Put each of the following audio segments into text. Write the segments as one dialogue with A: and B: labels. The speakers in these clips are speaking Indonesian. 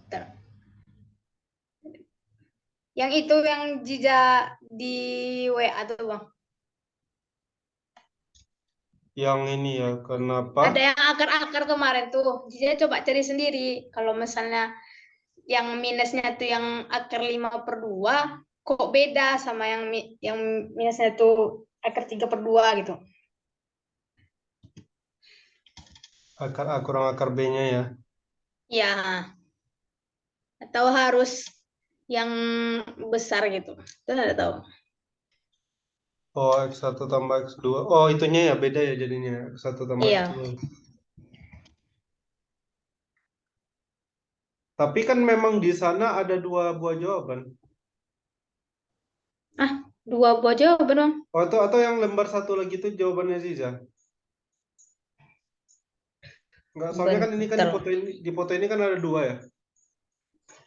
A: Bentar. Yang itu yang Jija di WA tuh Bang.
B: Yang ini ya, kenapa?
A: Ada yang akar-akar kemarin tuh. Jija coba cari sendiri. Kalau misalnya yang minusnya tuh yang akar 5/2, kok beda sama yang minusnya tuh akar 3/2 gitu.
B: Kurang akar B-nya ya.
A: Ya, atau harus yang besar gitu. Itu nggak tahu.
B: Oh, X1 tambah X2. Oh, itunya ya beda ya jadinya. X1 tambah
A: Iya.
B: X2. Tapi kan memang di sana ada dua buah jawaban.
A: Ah, 2 buah jawaban Bang.
B: Oh, atau yang lembar satu lagi itu jawabannya Ziza. Enggak, soalnya kan ini kan
A: Bentar.
B: di foto ini kan ada dua ya.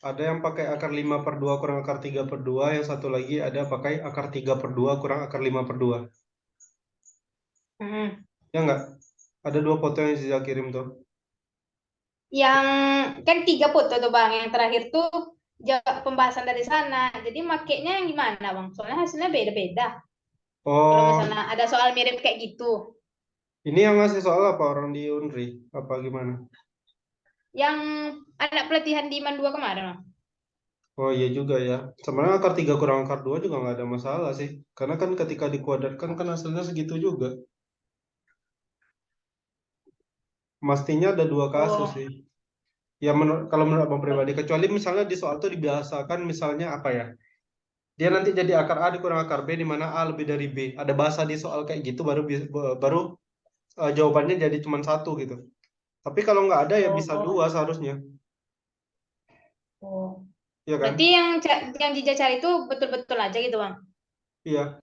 B: Ada yang pakai akar 5/2 kurang akar 3/2, yang satu lagi ada pakai akar 3/2 kurang akar 5/2.
A: Hmm.
B: Ya enggak? Ada dua foto yang Ziza kirim tuh.
A: Yang kan 3 foto tuh Bang. Yang terakhir tuh pembahasan dari sana. Jadi makainya yang gimana Bang? Soalnya hasilnya beda-beda. Kalau
B: Oh,
A: misalnya ada soal mirip kayak gitu.
B: ini yang ngasih soal apa orang di Unri? Apa gimana?
A: Yang anak pelatihan di Man 2 kemarin Bang.
B: Oh iya juga ya. Sebenarnya akar 3 kurang akar 2 juga nggak ada masalah sih. Karena kan ketika dikuadratkan kan hasilnya segitu juga. Mestinya ada dua kasus
A: Oh,
B: sih. Ya kalau menurut abang pribadi. Kecuali misalnya di soal itu dibiasakan misalnya apa ya. Dia nanti jadi akar A dikurang akar B di mana A lebih dari B. Ada bahasa di soal kayak gitu baru jawabannya jadi cuma satu gitu. Tapi kalau nggak ada ya bisa
A: oh,
B: dua seharusnya.
A: oh.
B: Iya kan?
A: Berarti yang Jija cari itu betul-betul aja gitu Bang.
B: Iya.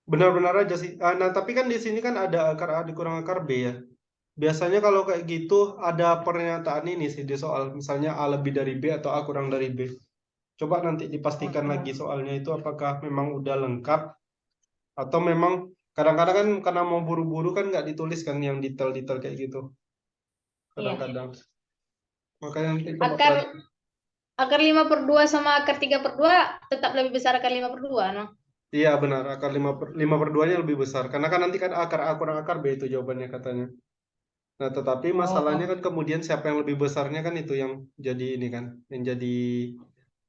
B: Benar-benar aja sih. Nah, tapi kan di sini kan ada akar A dikurang akar B ya. Biasanya kalau kayak gitu ada pernyataan ini sih di soal. Misalnya A lebih dari B atau A kurang dari B. Coba nanti dipastikan lagi
A: Oh,
B: soalnya itu apakah memang udah lengkap atau memang kadang-kadang kan karena mau buru-buru kan nggak ditulis kan yang detail-detail kayak gitu.
A: iya.
B: Kadang-kadang. Makanya nanti coba
A: Akar akar 5/2 sama akar 3/2 tetap lebih besar akar 5/2 no?
B: Iya benar, akar 5/2-nya lebih besar. Karena kan nanti kan akar A kurang akar B itu jawabannya katanya. Nah, tetapi masalahnya
A: Oh,
B: kan kemudian siapa yang lebih besarnya kan itu yang jadi ini kan, yang jadi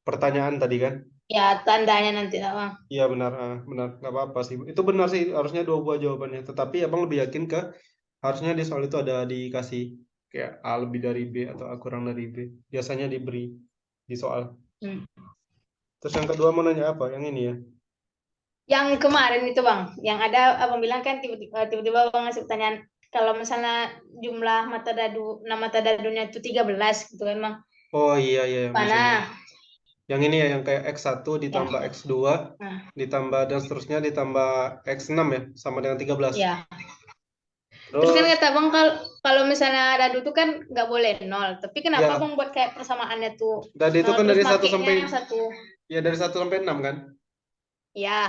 B: pertanyaan tadi kan.
A: ya tandanya nanti lah Bang.
B: Iya benar, benar, nggak apa-apa sih. Itu benar sih, harusnya dua buah jawabannya. Tetapi abang lebih yakin ke harusnya di soal itu ada dikasih kayak A lebih dari B atau A kurang dari B. Biasanya diberi di soal.
A: Hmm.
B: Terus yang kedua mau nanya apa? Yang ini ya.
A: Yang kemarin itu Bang, yang ada Abang bilang kan tiba-tiba Abang ngasih pertanyaan kalau misalnya jumlah mata dadunya itu 13 gitu kan Bang.
B: Oh iya iya yang di sini.
A: Mana?
B: Yang ini ya yang kayak X1
A: Ya.
B: ditambah X2
A: Nah,
B: ditambah dan seterusnya ditambah X6 ya sama dengan 13.
A: ya. Terus kan
B: Terus
A: kata Bang kalau misalnya dadu tuh kan nggak boleh nol. Tapi kenapa
B: ya,
A: Bang buat kayak persamaannya tuh
B: dan itu
A: nol
B: kan
A: terus
B: dari satu
A: makainya
B: sampai
A: yang satu.
B: ya dari 1 sampai 6 kan.
A: Ya.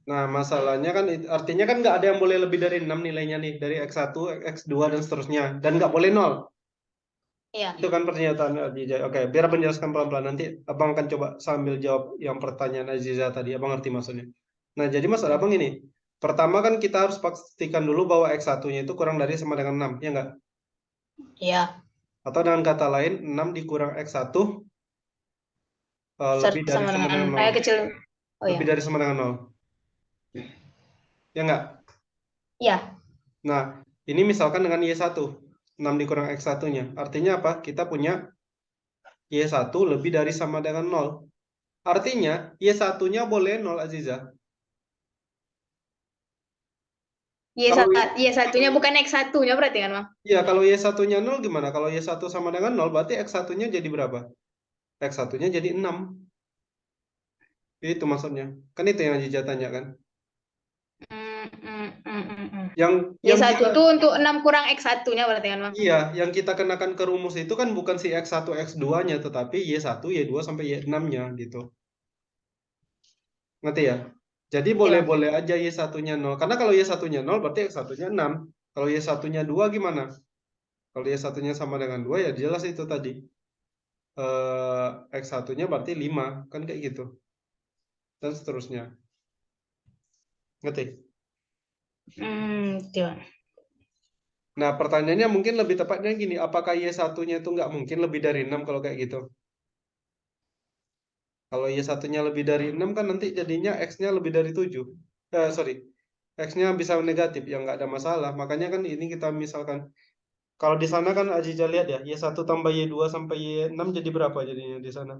B: Nah, masalahnya kan artinya kan nggak ada yang boleh lebih dari 6 nilainya nih dari X1, X2 dan seterusnya dan nggak boleh nol.
A: Iya.
B: Itu kan pernyataan Aziza. Oke, biar abang jelaskan pelan-pelan nanti abang akan coba sambil jawab yang pertanyaan Aziza tadi. Abang ngerti maksudnya. Nah, jadi masalah abang ini. Pertama kan kita harus pastikan dulu bahwa X1-nya itu kurang dari sama dengan 6, ya nggak?
A: Iya.
B: Atau dengan kata lain, 6 dikurang X1 lebih dari
A: Sama
B: sama dengan
A: dengan
B: nol.
A: kecil. Oh
B: Lebih
A: ya.
B: dari sama dengan nol. Ya nggak?
A: Iya.
B: Nah, ini misalkan dengan Y1. 6 dikurang X1-nya. Artinya apa? Kita punya Y1 lebih dari sama dengan nol. Artinya, Y1-nya boleh nol, Aziza. Kalau
A: Y satunya bukan X satunya berarti kan Bang?
B: ya kalau Y1-nya nol gimana? Kalau Y1 sama dengan nol, berarti X1-nya jadi berapa? X1-nya jadi 6. Itu maksudnya. Kan itu yang Aziza tanya kan?
A: Hmm, hmm, hmm, hmm, hmm. Y
B: Yang
A: satu
B: kita
A: tuh untuk 6 kurang X satunya berarti kan Bang?
B: iya, yang kita kenakan ke rumus itu kan bukan si X1 X2-nya, tetapi Y1 Y2 sampai Y6-nya gitu. Ngerti ya? Jadi
A: Iya Bang.
B: boleh-boleh aja Y1-nya 0. Karena kalau Y1-nya 0 berarti X1-nya 6. Kalau Y1-nya 2 gimana? Kalau Y1-nya sama dengan 2 ya jelas itu tadi. X1-nya berarti 5, kan kayak gitu. Dan seterusnya. Ngerti?
A: Gitu.
B: Nah, pertanyaannya mungkin lebih tepatnya gini, apakah Y1-nya itu nggak mungkin lebih dari 6 kalau kayak gitu? Kalau Y1-nya lebih dari 6 kan nanti jadinya X-nya lebih dari 7. Sorry, X-nya bisa negatif, ya nggak ada masalah. Makanya kan ini kita misalkan, kalau di sana kan Aziza lihat ya, Y1 tambah Y2 sampai Y6 jadi berapa jadinya di sana?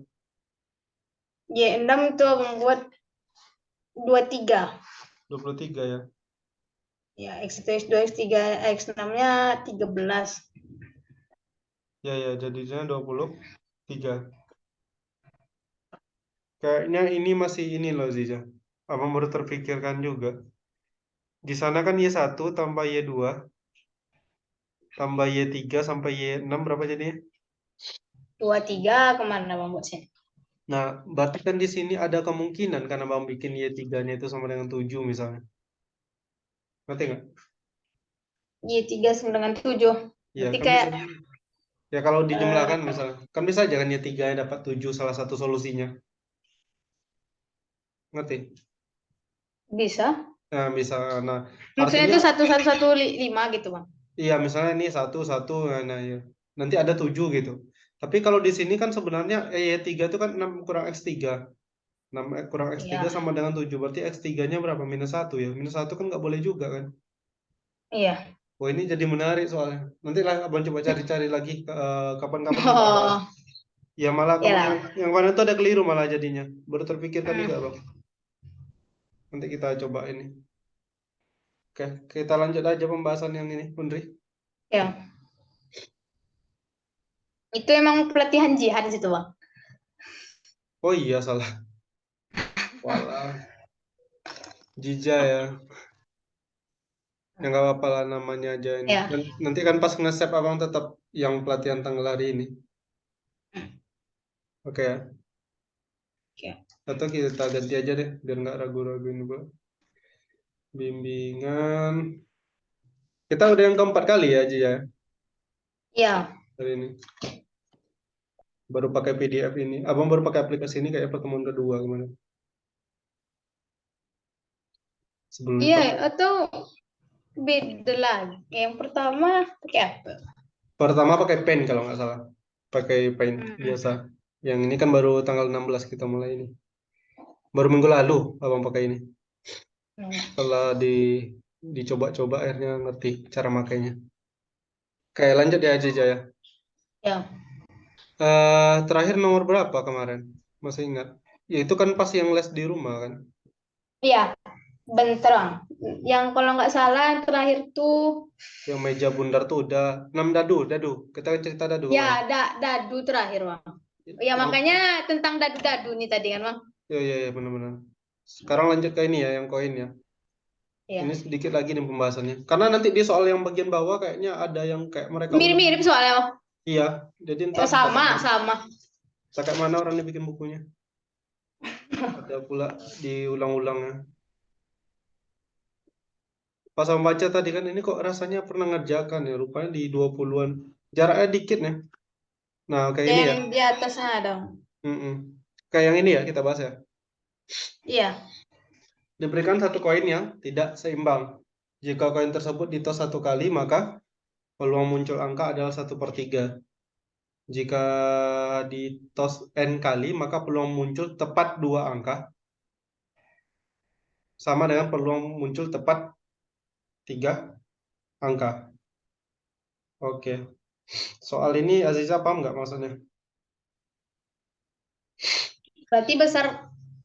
A: Y6 itu membuat 23.
B: 23 ya.
A: Ya, X1, X2, X3, X6-nya 13.
B: Ya, jadinya 23. Kayaknya ini masih ini loh Ziza. Abang baru terpikirkan juga. Di sana kan Y1 tambah Y2 tambah Y3 sampai Y6 berapa jadinya?
A: 23 kemana Bang buat sini?
B: Nah, berarti kan di sini ada kemungkinan karena Abang bikin Y3-nya itu sama dengan 7 misalnya. Ngerti nggak?
A: Y3 sama dengan 7.
B: Ya,
A: Berarti
B: kan bisa.
A: kayak
B: Ya kalau dijumlahkan
A: eh,
B: misalnya. Kan bisa aja kan Y3-nya dapat 7 salah satu solusinya. Ngerti?
A: bisa.
B: Nah, bisa. Nah,
A: Maksudnya
B: artinya
A: itu 1115 gitu, Bang.
B: iya, misalnya ini satu satu, nah ya. Nanti ada 7 gitu. Tapi kalau di sini kan sebenarnya Y3 itu kan 6 kurang X3. 6 kurang X3
A: Iya.
B: sama dengan 7. Berarti X3-nya berapa? Minus 1 ya. Minus 1 kan nggak boleh juga kan.
A: Iya.
B: Wah, ini jadi menarik soalnya. Nanti lah abang coba cari-cari lagi kapan-kapan kita bahas.
A: Oh,
B: Ya malah
A: ya
B: yang
A: lah.
B: yang mana itu ada keliru malah jadinya. Baru terpikirkan juga
A: Hmm.
B: bang. Nanti kita coba ini. Oke, kita lanjut aja pembahasan yang ini, Undri.
A: Ya. Itu emang pelatihan jihad situ, Bang.
B: Oh iya salah. Walah, Jija ya. Ya nggak apa-apa lah namanya aja ini.
A: Ya.
B: Nanti kan pas nge-save abang tetap yang pelatihan tanggal hari ini. Oke ya.
A: Oke.
B: Atau kita ganti aja deh biar nggak ragu-ragu ini bang. Bimbingan. Kita udah yang keempat kali ya Ji ya
A: Ya.
B: hari ini. Baru pakai PDF ini. Abang baru pakai aplikasi ini kayak pertemuan kedua kemarin. Sebelumnya
A: Iya,
B: pakai.
A: atau beda lagi. Yang pertama pakai apa?
B: Pertama pakai pen kalau nggak salah. Pakai pen
A: Hmm.
B: biasa. Yang ini kan baru tanggal 16 kita mulai ini. Baru minggu lalu abang pakai ini.
A: Hmm.
B: Setelah dicoba-coba akhirnya ngerti cara makainya. Kayak lanjut ya Aja ya.
A: Ya.
B: Terakhir nomor berapa kemarin? Masih ingat? Ya itu kan pas yang les di rumah kan.
A: Iya, bentar, Bang. Yang kalau nggak salah yang terakhir tuh
B: Yang meja bundar tuh udah 6 dadu. Kita kan cerita dadu
A: ya
B: kemarin.
A: dadu terakhir, Bang. Ya
B: Yang
A: makanya tentang dadu-dadu nih tadi kan, Bang.
B: ya benar-benar. Sekarang lanjut ke ini ya yang koin ya.
A: Ya.
B: Ini sedikit lagi nih pembahasannya. Karena nanti di soal yang bagian bawah kayaknya ada yang kayak mereka ulang.
A: Mirip-mirip soalnya, Bang.
B: Iya, jadi
A: Ya,
B: ntar
A: sama, sama.
B: tak mana orang yang bikin bukunya. Ada pula diulang-ulangnya. Pas saya baca tadi kan ini kok rasanya pernah ngerjakan ya. Rupanya di 20-an. Jaraknya dikit ya. Nah, kayak ini
A: Yang
B: ya.
A: di atasnya ada, Bang.
B: Mm-mm. Kayak yang ini ya kita bahas ya.
A: Iya.
B: Diberikan satu koin yang tidak seimbang. Jika koin tersebut ditos satu kali, maka peluang muncul angka adalah 1/3. Jika ditos n kali, maka peluang muncul tepat dua angka sama dengan peluang muncul tepat 3 angka. Oke. Soal ini Aziza paham nggak maksudnya?
A: Berarti besar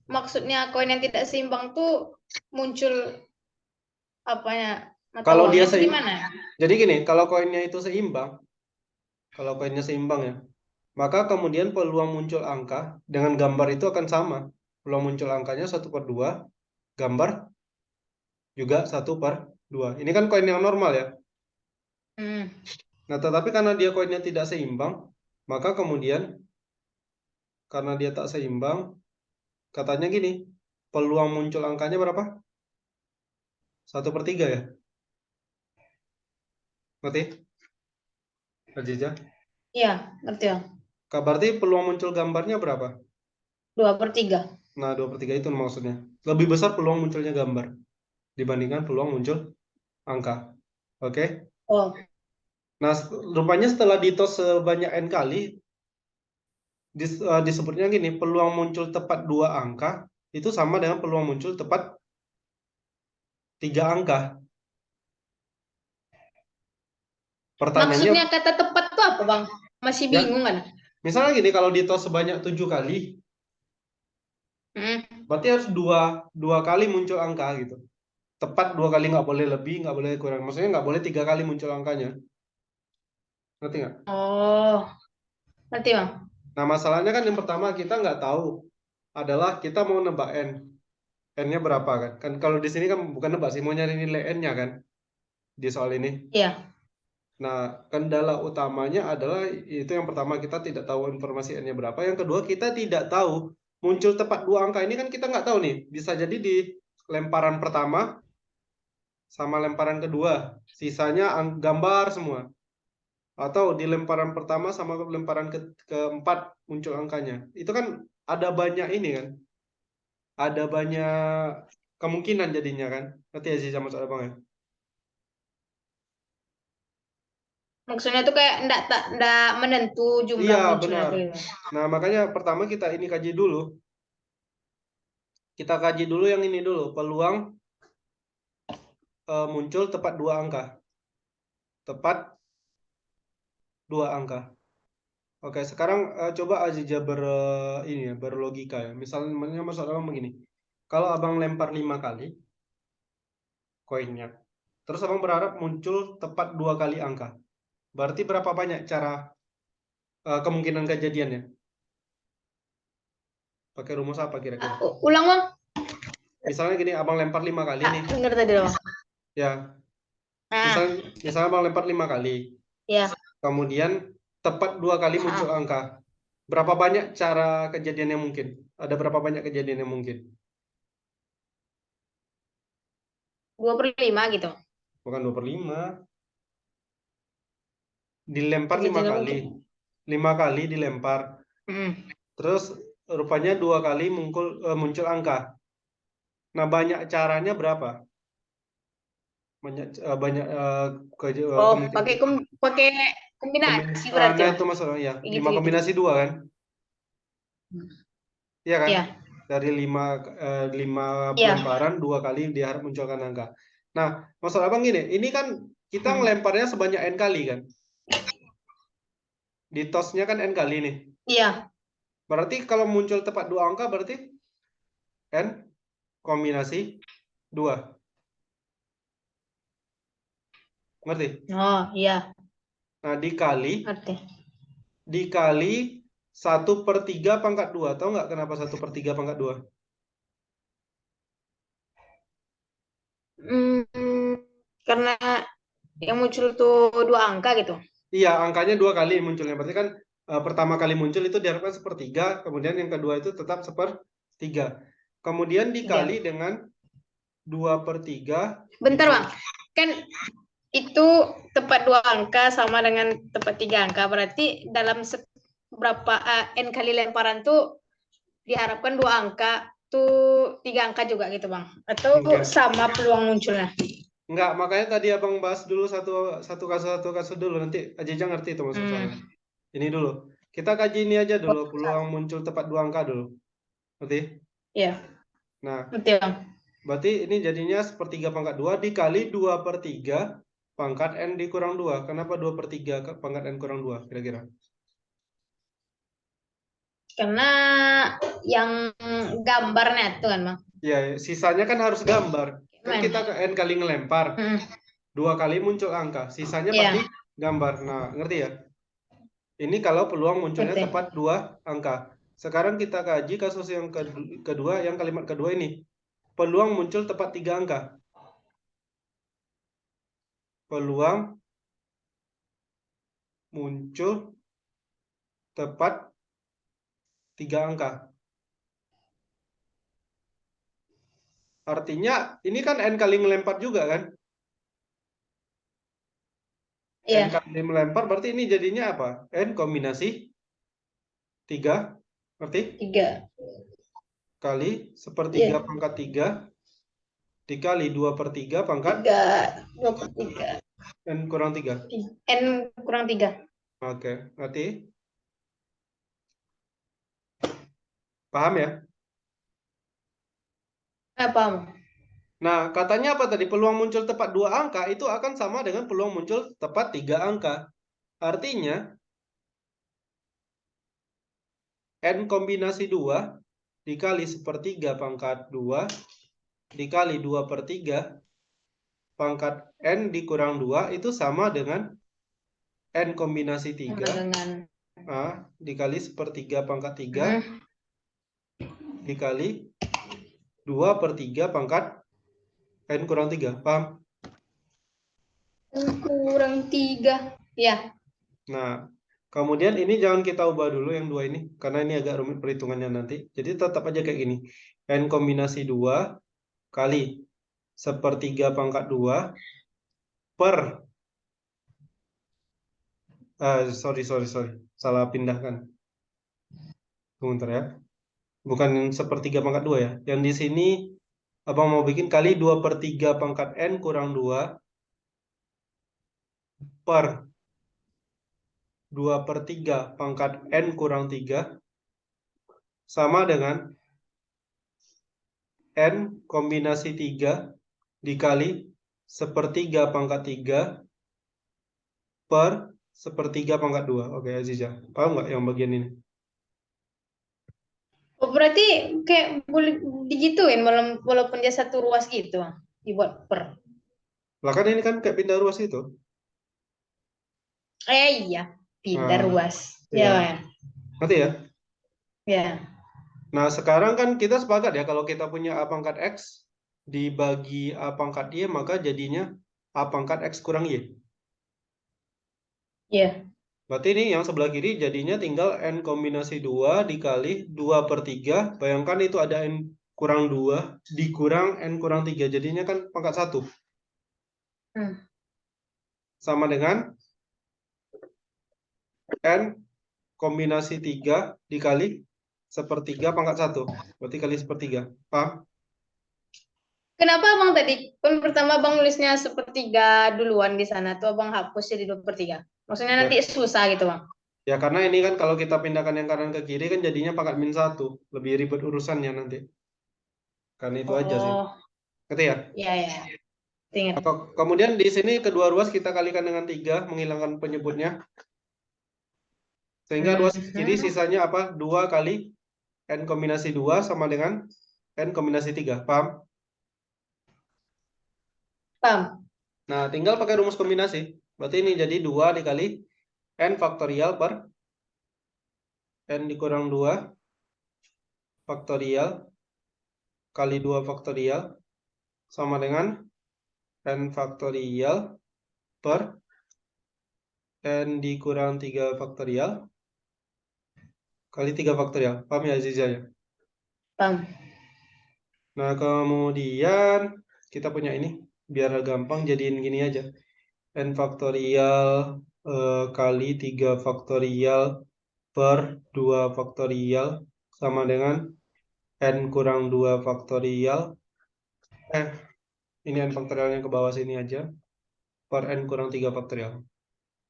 A: maksudnya koin yang tidak seimbang tuh muncul apanya? Mata
B: Kalau dia
A: uangnya tuh gimana?
B: Jadi gini, kalau koinnya itu seimbang, kalau koinnya seimbang ya, maka kemudian peluang muncul angka dengan gambar itu akan sama. Peluang muncul angkanya 1/2, gambar juga 1/2. Ini kan koin yang normal ya.
A: Hmm.
B: Nah, tetapi karena dia koinnya tidak seimbang, maka kemudian karena dia tak seimbang, katanya gini, peluang muncul angkanya berapa? 1/3 ya? Ngerti? Aziza?
A: Iya, ngerti, Bang.
B: Berarti peluang muncul gambarnya berapa?
A: 2/3.
B: Nah, 2/3 itu maksudnya. Lebih besar peluang munculnya gambar dibandingkan peluang muncul angka. Oke?
A: Oh,
B: Nah, rupanya setelah ditos sebanyak N kali, disebutnya gini, peluang muncul tepat 2 angka itu sama dengan peluang muncul tepat 3 angka. Pertanyaannya,
A: maksudnya kata tepat tuh apa, Bang? Masih
B: ya,
A: bingung kan?
B: misalnya gini, kalau ditos sebanyak 7 kali,
A: Hmm.
B: berarti harus dua kali muncul angka gitu. Tepat 2 kali, nggak boleh lebih, nggak boleh kurang. Maksudnya nggak boleh 3 kali muncul angkanya. Ngerti nggak?
A: Oh, nanti, Bang.
B: Nah, masalahnya kan yang pertama kita nggak tahu adalah kita mau nebak N. N-nya berapa kan? Kan kalau di sini kan bukan nebak sih, mau nyari nilai N-nya kan di soal ini.
A: Iya.
B: Nah, kendala utamanya adalah itu yang pertama kita tidak tahu informasi N-nya berapa. Yang kedua kita tidak tahu muncul tepat 2 angka ini kan kita nggak tahu nih. Bisa jadi di lemparan pertama sama lemparan kedua. Sisanya gambar semua. Atau di lemparan pertama sama lemparan keempat muncul angkanya. Itu kan ada banyak ini kan. Ada banyak kemungkinan jadinya kan. Nanti Aziza maksud abang ya.
A: Maksudnya tuh kayak ndak menentu jumlah
B: Iya,
A: munculnya
B: benar.
A: tuh. Gitu.
B: Nah, makanya pertama kita ini kaji dulu. Kita kaji dulu yang ini dulu, peluang muncul tepat 2 angka. Tepat 2 angka. Oke, sekarang coba Aziza ini ya, berlogika ya. Misalnya maksud abang begini. Kalau abang lempar 5 kali koinnya, terus abang berharap muncul tepat 2 kali angka. Berarti berapa banyak cara kemungkinan kejadiannya? Pakai rumus apa kira-kira?
A: Ulang, Bang.
B: Misalnya gini, abang lempar 5 kali nih.
A: Dengar tadi, Bang.
B: Ya,
A: Nah,
B: misalnya abang lempar 5 kali.
A: ya.
B: Kemudian tepat 2 kali muncul angka. Berapa banyak cara kejadian yang mungkin? Ada berapa banyak kejadian yang mungkin?
A: 2/5 gitu.
B: Bukan 2/5. Dilempar 5
A: Kejadiannya
B: kali.
A: mungkin.
B: 5 kali dilempar.
A: Hmm.
B: Terus rupanya 2 kali muncul angka. Nah, banyak caranya berapa? Banyak
A: Oh,
B: kemungkinan.
A: pakai kombinasi berarti,
B: Nah,
A: Bang.
B: itu maksudnya ya.
A: Kayak
B: 5
A: gitu-gitu.
B: kombinasi 2 kan? Iya kan?
A: Ya,
B: Dari 5
A: ya.
B: lemparan 2 kali diharap munculkan angka. Nah, maksud abang gini, ini kan kita ngelemparnya sebanyak N kali kan? Di tosnya kan N kali nih.
A: Iya.
B: Berarti kalau muncul tepat 2 angka berarti N kombinasi 2. Ngerti?
A: Oh, iya.
B: Nah,
A: Ngerti.
B: dikali 1/3 pangkat 2. Tahu nggak kenapa 1/3 pangkat 2?
A: Hmm, karena yang muncul tuh 2 angka gitu.
B: Iya, angkanya 2 kali munculnya. Berarti kan pertama kali muncul itu diharapkan 1/3, kemudian yang kedua itu tetap 1/3. Kemudian dikali
A: Iya.
B: dengan 2/3
A: Bentar, Bang. Kan itu tepat 2 angka sama dengan tepat 3 angka. Berarti dalam berapa N kali lemparan tuh diharapkan 2 angka tuh 3 angka juga gitu, Bang. Atau
B: Enggak.
A: sama peluang munculnya.
B: Enggak, makanya tadi abang bahas dulu satu kasus dulu, nanti Aja ngerti itu maksud soalnya. Ini dulu. Kita kaji ini aja dulu, peluang muncul tepat 2 angka dulu. Ngerti?
A: Iya.
B: Nah,
A: Ngerti, Bang.
B: berarti ini jadinya 1/3 pangkat 2 dikali 2/3 pangkat N dikurang 2. Kenapa 2/3 pangkat N kurang 2 kira-kira?
A: Karena yang gambarnya tuh kan, Bang.
B: Ya, sisanya kan harus gambar. Kan
A: Gimana?
B: kita ke N kali ngelempar,
A: Hmm.
B: 2 kali muncul angka. Sisanya
A: Iya.
B: pasti gambar. Nah, ngerti ya? Ini kalau peluang munculnya
A: Ngerti.
B: tepat 2 angka. Sekarang kita kaji kasus yang kedua, yang kalimat kedua ini. Peluang muncul tepat 3 angka. Peluang muncul tepat 3 angka. Artinya ini kan N kali melempar juga kan? N
A: Iya.
B: kali melempar berarti ini jadinya apa? N kombinasi 3, ngerti?
A: 3.
B: Kali sepertiga
A: Iya.
B: pangkat 3 dikali 2/3 pangkat
A: 3. 23.
B: N kurang 3.
A: N kurang 3.
B: Oke, ngerti? Paham ya?
A: Paham.
B: Nah, katanya apa tadi? Peluang muncul tepat 2 angka itu akan sama dengan peluang muncul tepat 3 angka. Artinya, N kombinasi 2 dikali sepertiga pangkat 2 dikali 2/3 pangkat N dikurang 2 itu sama dengan N kombinasi 3
A: Dengan
B: dikali sepertiga pangkat 3
A: hmm,
B: dikali 2/3 pangkat N kurang 3. Paham?
A: N kurang 3. Ya.
B: Nah, kemudian ini jangan kita ubah dulu yang 2 ini, karena ini agak rumit perhitungannya nanti. Jadi tetap aja kayak gini. N kombinasi 2 kali sepertiga pangkat 2 per... sorry. Salah pindahkan. Sebentar ya. Bukan sepertiga pangkat 2 ya. Yang di sini, abang mau bikin kali 2/3 pangkat N kurang 2 per 2/3 pangkat N kurang 3 sama dengan N kombinasi 3 dikali sepertiga pangkat 3 per sepertiga pangkat 2. Oke, Aziza. Paham nggak yang bagian ini?
A: Oh, berarti kayak boleh digituin walaupun dia satu ruas gitu, dibuat per.
B: Lah kan ini kan kayak pindah ruas itu.
A: Iya, pindah
B: Nah,
A: ruas.
B: ya.
A: Ya, ya.
B: Nanti ya.
A: Ya.
B: Nah, sekarang kan kita sepakat ya kalau kita punya A pangkat X dibagi A pangkat Y maka jadinya A pangkat X kurang Y.
A: Ya.
B: Berarti ini yang sebelah kiri jadinya tinggal N kombinasi 2 dikali 2/3. Bayangkan itu ada N kurang 2 dikurang N kurang 3. Jadinya kan pangkat 1. Sama dengan N kombinasi 3 dikali sepertiga pangkat 1. Berarti kali sepertiga. Paham?
A: Kenapa abang tadi pertama abang nulisnya sepertiga duluan di sana tuh abang hapus jadi 2/3? Maksudnya nanti
B: Ya.
A: susah gitu bang?
B: Ya karena ini kan kalau kita pindahkan yang kanan ke kiri kan jadinya pangkat -1. Lebih ribet urusannya nanti. Karena itu aja sih.
A: Oh,
B: Ngerti ya?
A: ya ya. Ingat.
B: Kemudian di sini kedua ruas kita kalikan dengan 3 menghilangkan penyebutnya. Sehingga ruas kiri sisanya apa? 2 kali N kombinasi 2 sama dengan N kombinasi 3. Paham?
A: Paham?
B: Nah, tinggal pakai rumus kombinasi. Berarti ini jadi 2 dikali N faktorial per N dikurang 2 faktorial kali 2 faktorial sama dengan N faktorial per N dikurang 3 faktorial kali 3 faktorial. Paham ya Aziza ya?
A: Paham.
B: Nah, kemudian kita punya ini. Biar gampang jadiin gini aja. N faktorial kali 3 faktorial per 2 faktorial sama dengan N kurang 2 faktorial. Ini N faktorial yang ke bawah sini aja. Per N kurang 3 faktorial.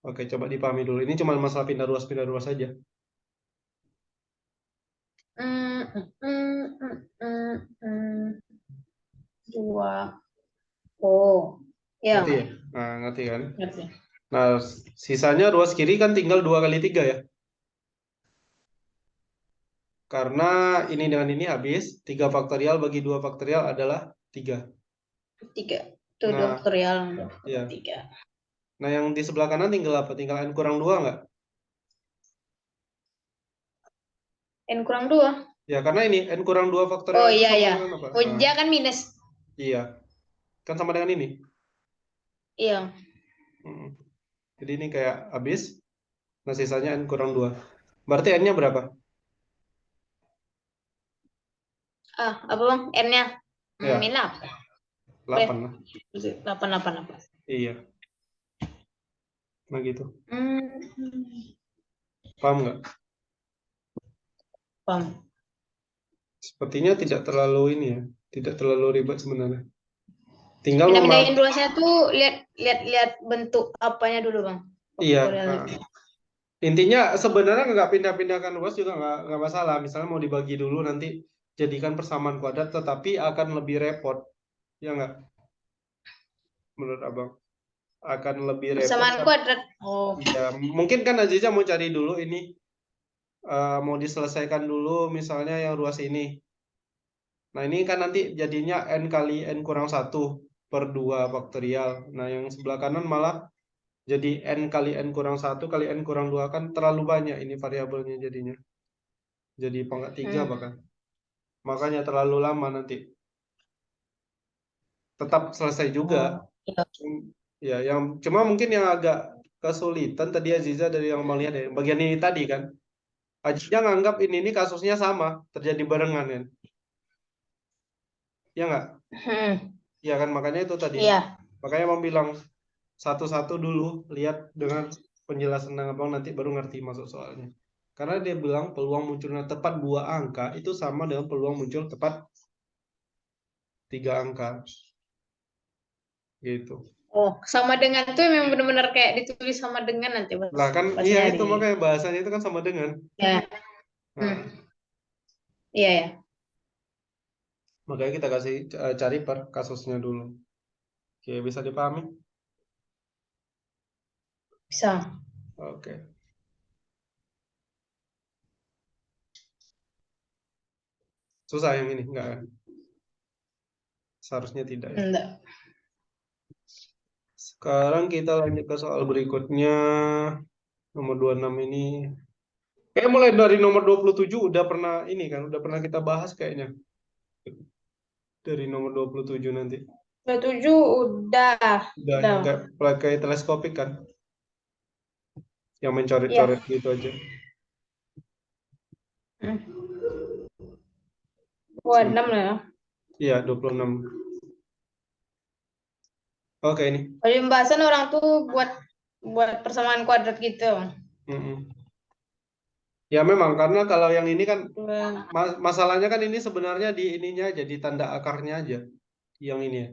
B: Oke, coba dipahami dulu. Ini cuma masalah pindah ruas saja.
A: Dua. Oh, ya.
B: Ngerti ya? Nah, ngerti kan?
A: Ngerti.
B: Nah, sisanya ruas kiri kan tinggal 2 kali 3 ya. Karena ini dengan ini habis. 3 faktorial bagi 2 faktorial adalah 3.
A: 3. Tuh, 2
B: Nah,
A: faktorial.
B: ya.
A: 3.
B: Nah, yang di sebelah kanan tinggal apa? Tinggal N kurang 2 nggak?
A: N kurang 2.
B: Ya, karena ini N kurang 2 faktorial
A: Oh
B: itu
A: iya
B: sama
A: ya.
B: dengan apa?
A: Oh
B: Nah,
A: dia kan minus.
B: iya. Kan sama dengan ini.
A: Iya.
B: Jadi ini kayak habis. Nah, sisanya N kurang 2. Berarti N-nya berapa?
A: Apa bang? N-nya?
B: Ya,
A: Min 8.
B: 8 lah.
A: 8.
B: Iya. Nah gitu.
A: Hmm.
B: Paham nggak?
A: Paham.
B: Sepertinya tidak terlalu ini ya, tidak terlalu ribet sebenarnya. Tinggal
A: Pindah-pindahin ruasnya tuh lihat bentuk apanya dulu Bang.
B: iya.
A: Faktorial itu.
B: Intinya sebenarnya nggak pindah-pindahkan luas juga nggak masalah. Misalnya mau dibagi dulu nanti jadikan persamaan kuadrat, tetapi akan lebih repot, ya nggak? Menurut abang akan lebih repot
A: Persamaan
B: kan?
A: kuadrat. Oh.
B: Ya, mungkin kan Aziza mau cari dulu ini, mau diselesaikan dulu misalnya yang ruas ini. Nah ini kan nanti jadinya n kali n kurang 1 per 2 faktorial. Nah yang sebelah kanan malah jadi n kali n kurang 1 kali n kurang 2, kan terlalu banyak ini variabelnya jadinya. Jadi pangkat 3 bahkan. Makanya terlalu lama nanti. Tetap selesai juga.
A: Iya.
B: Ya, yang cuma mungkin yang agak kesulitan tadi Aziza dari yang melihat ya, bagian ini tadi kan. Aziza nganggap ini kasusnya sama, terjadi barengan kan. Ya nggak? Ya kan, makanya itu tadi.
A: Iya.
B: Makanya mau bilang satu-satu dulu, lihat dengan penjelasan abang nanti baru ngerti masuk soalnya. Karena dia bilang peluang munculnya tepat 2 angka itu sama dengan peluang muncul tepat 3 angka. Gitu.
A: Oh, sama dengan tuh memang benar-benar kayak ditulis sama dengan nanti
B: Lah kan iya itu
A: di.
B: makanya bahasanya itu kan sama dengan.
A: Ya.
B: Nah,
A: Iya ya.
B: makanya kita kasih cari per kasusnya dulu. Oke, bisa dipahami?
A: Bisa.
B: Oke. Susah yang ini enggak kan? Seharusnya tidak ya.
A: Enggak.
B: Sekarang kita lanjut ke soal berikutnya. Nomor 26 ini. Kayak mulai dari nomor 27 udah pernah ini kan, udah pernah kita bahas kayaknya. Dari nomor 27 nanti.
A: 27 udah.
B: Udah yang kayak pakai teleskopik kan. Yang mencoret-coret gitu aja.
A: 26 lah ya.
B: Iya, 26. Oke ini.
A: Kalau pembahasan orang tuh buat persamaan kuadrat gitu.
B: Ya memang karena kalau yang ini kan masalahnya kan ini sebenarnya di ininya aja, di tanda akarnya aja. Yang ini ya.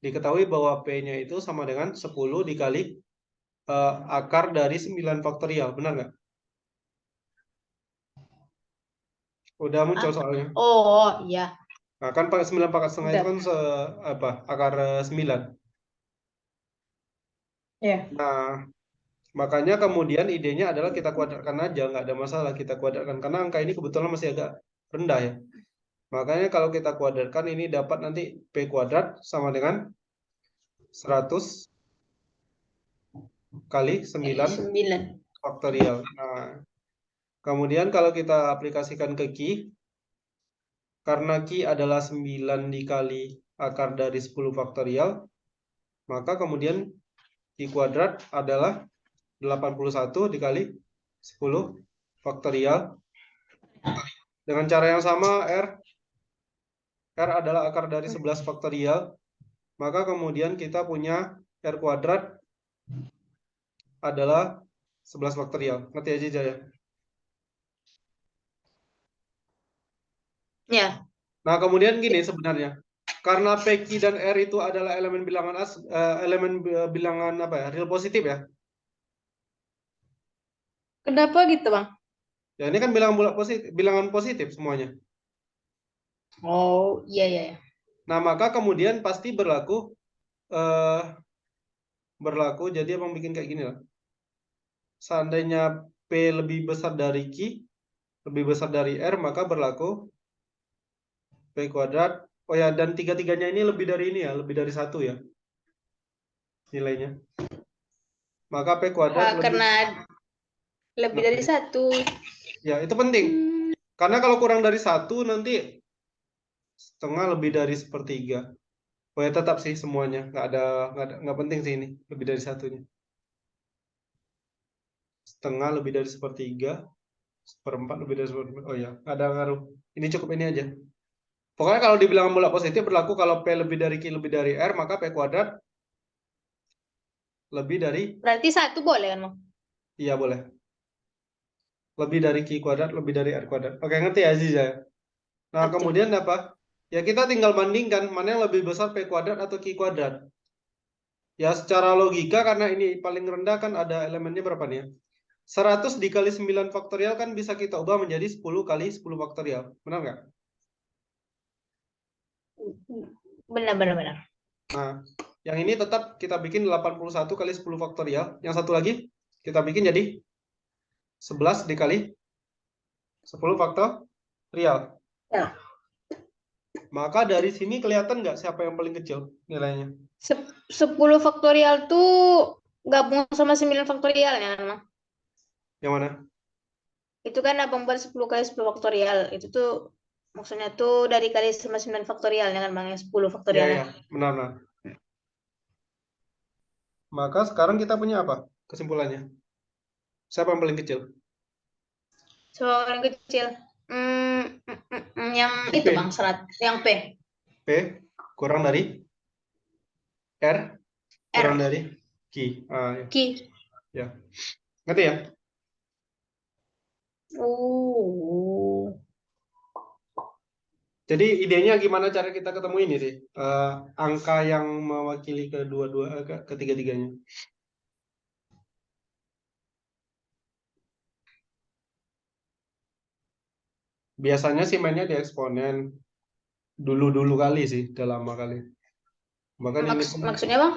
B: Diketahui bahwa P-nya itu sama dengan 10 dikali akar dari 9 faktorial, benar nggak? Udah muncul soalnya.
A: Oh iya.
B: Nah, kan 9 pangkat setengah itu kan akar 9.
A: Ya.
B: Nah, makanya kemudian idenya adalah kita kuadratkan aja, nggak ada masalah kita kuadratkan. Karena angka ini kebetulan masih agak rendah ya. Makanya kalau kita kuadratkan ini dapat nanti P kuadrat sama dengan 100 kali 9 faktorial. Nah, kemudian kalau kita aplikasikan ke Q, karena Q adalah 9 dikali akar dari 10 faktorial, maka kemudian Q kuadrat adalah 81 dikali 10 faktorial. Dengan cara yang sama, R adalah akar dari 11 faktorial, maka kemudian kita punya R kuadrat adalah 11 faktorial. Ngerti aja ya?
A: Ya.
B: Nah, kemudian gini sebenarnya. Karena PQ dan R itu adalah elemen bilangan bilangan apa ya? Real positif ya.
A: Kenapa gitu, Bang?
B: Ya, ini kan bilangan positif semuanya.
A: Oh, iya iya.
B: Nah, maka kemudian pasti berlaku jadi abang bikin kayak gini lah. Seandainya P lebih besar dari Q, lebih besar dari R, maka berlaku P kuadrat. Oh ya, dan tiga-tiganya ini lebih dari ini ya, lebih dari 1 ya nilainya. Maka P kuadrat
A: Karena lebih dari 1.
B: Ya, itu penting. Karena kalau kurang dari 1 nanti setengah lebih dari 1/3. Oh ya, tetap sih semuanya. Nggak penting sih ini, lebih dari 1-nya. Setengah lebih dari 1/3, 1/4 lebih dari 1/4. Oh ya, nggak ada ngaruh. Ini cukup ini aja. Pokoknya kalau dibilang bola positif berlaku kalau P lebih dari Q lebih dari R, maka P kuadrat lebih dari...
A: Berarti 1 boleh kan, Bang?
B: Iya, boleh. Lebih dari Q kuadrat, lebih dari R kuadrat. Oke, ngerti ya, Aziza? Nah,
A: Ngerti.
B: kemudian apa? Ya, kita tinggal bandingkan mana yang lebih besar P kuadrat atau Q kuadrat. Ya, secara logika, karena ini paling rendah kan ada elemennya berapa nih ya? 100 dikali 9 faktorial kan bisa kita ubah menjadi 10 kali 10 faktorial. Benar nggak?
A: Benar, benar, benar.
B: Nah, yang ini tetap kita bikin 81 kali 10 faktorial. Yang satu lagi kita bikin jadi 11 dikali 10 faktorial.
A: Ya.
B: Maka dari sini kelihatan nggak siapa yang paling kecil nilainya?
A: 10 faktorial tuh gabung sama 9 faktorialnya emang.
B: Yang mana?
A: Itu kan abang buat 10 kali 10 faktorial. Itu tuh maksudnya tuh dari kali sama 9 faktorialnya kan bang, yang 10
B: Ya,
A: faktorialnya.
B: ya, benar. Maka sekarang kita punya apa? Kesimpulannya. Siapa yang paling kecil?
A: Soal yang kecil. Yang itu
B: P.
A: bang, yang P.
B: P kurang dari R kurang
A: R.
B: dari Q. Ya.
A: Q.
B: Ya. Ngerti ya? Jadi idenya gimana cara kita ketemu ini sih? Angka yang mewakili ketiga-tiganya. Biasanya sih mainnya di eksponen. Dulu-dulu kali sih, udah lama kali. Bahkan ini pun
A: Maksudnya bang?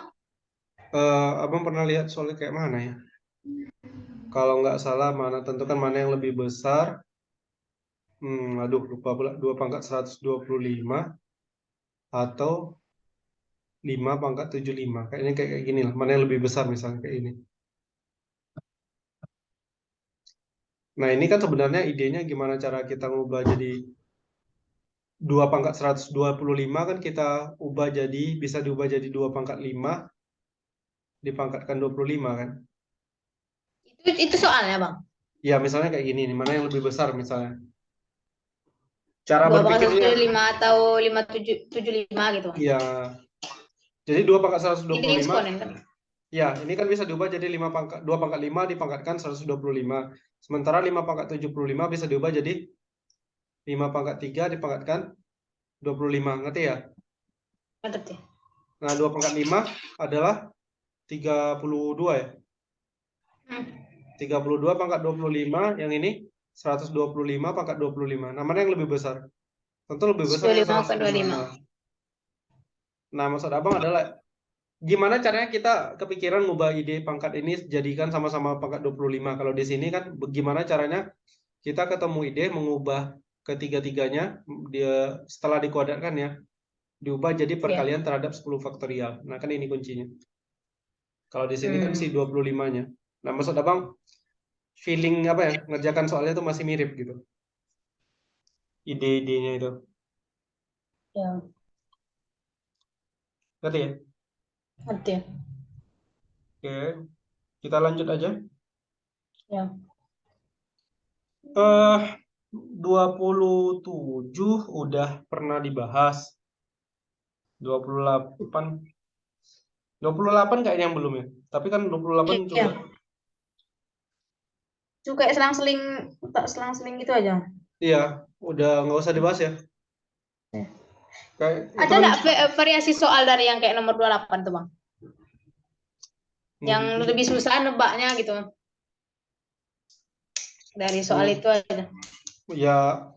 B: abang pernah lihat soalnya kayak mana ya? Kalau nggak salah mana tentukan mana yang lebih besar. Aduh lupa pula 2 pangkat 125 atau 5 pangkat 75. Kayaknya kayak gini lah. Mana yang lebih besar misalnya kayak ini. Nah ini kan sebenarnya idenya gimana cara kita ngubah jadi 2 pangkat 125 kan kita ubah jadi bisa diubah jadi 2 pangkat 5 dipangkatkan 25 kan.
A: Itu soalnya bang.
B: Ya misalnya kayak gini nih, mana yang lebih besar misalnya. Cara
A: 2 pangkat
B: berpikirnya
A: 175 atau 575 gitu bang.
B: ya. Jadi 2 pangkat
A: Ini
B: 125
A: eksponen kan?
B: ya, ini kan bisa diubah jadi 2 pangkat 5 dipangkatkan 125. Sementara 5 pangkat 75 bisa diubah jadi 5 pangkat 3 dipangkatkan 25. Ngerti ya?
A: Ngerti.
B: Nah, 2 pangkat 5 adalah 32 ya. 32 pangkat 25, yang ini 125 pangkat 25. Nah, mana yang lebih besar? Tentu lebih besar yang
A: 25 ke 25.
B: 125. Nah, maksud abang adalah gimana caranya kita kepikiran ngubah ide pangkat ini jadikan sama-sama pangkat 25. Kalau di sini kan bagaimana caranya kita ketemu ide mengubah ketiga-tiganya dia setelah dikuadratkan ya, diubah jadi perkalian terhadap 10 faktorial. Nah, kan ini kuncinya. Kalau di sini kan si 25-nya. Nah, maksud abang feeling apa ya ngerjakan soalnya itu masih mirip gitu. Ide-idenya itu.
A: Ya,
B: Ngerti ya?
A: ngerti.
B: Oke, kita lanjut aja.
A: Ya.
B: 27 udah pernah dibahas. 28 kayaknya yang belum ya. Tapi kan 28
A: Iya.
B: coba.
A: Cuma kayak selang-seling, tak selang-seling gitu aja.
B: Iya, udah nggak usah dibahas ya.
A: Ya.
B: Kayak itu
A: Ada
B: kan
A: nggak variasi soal dari yang kayak nomor 28 tuh bang? Yang lebih susah nebaknya gitu. Dari soal itu aja.
B: ya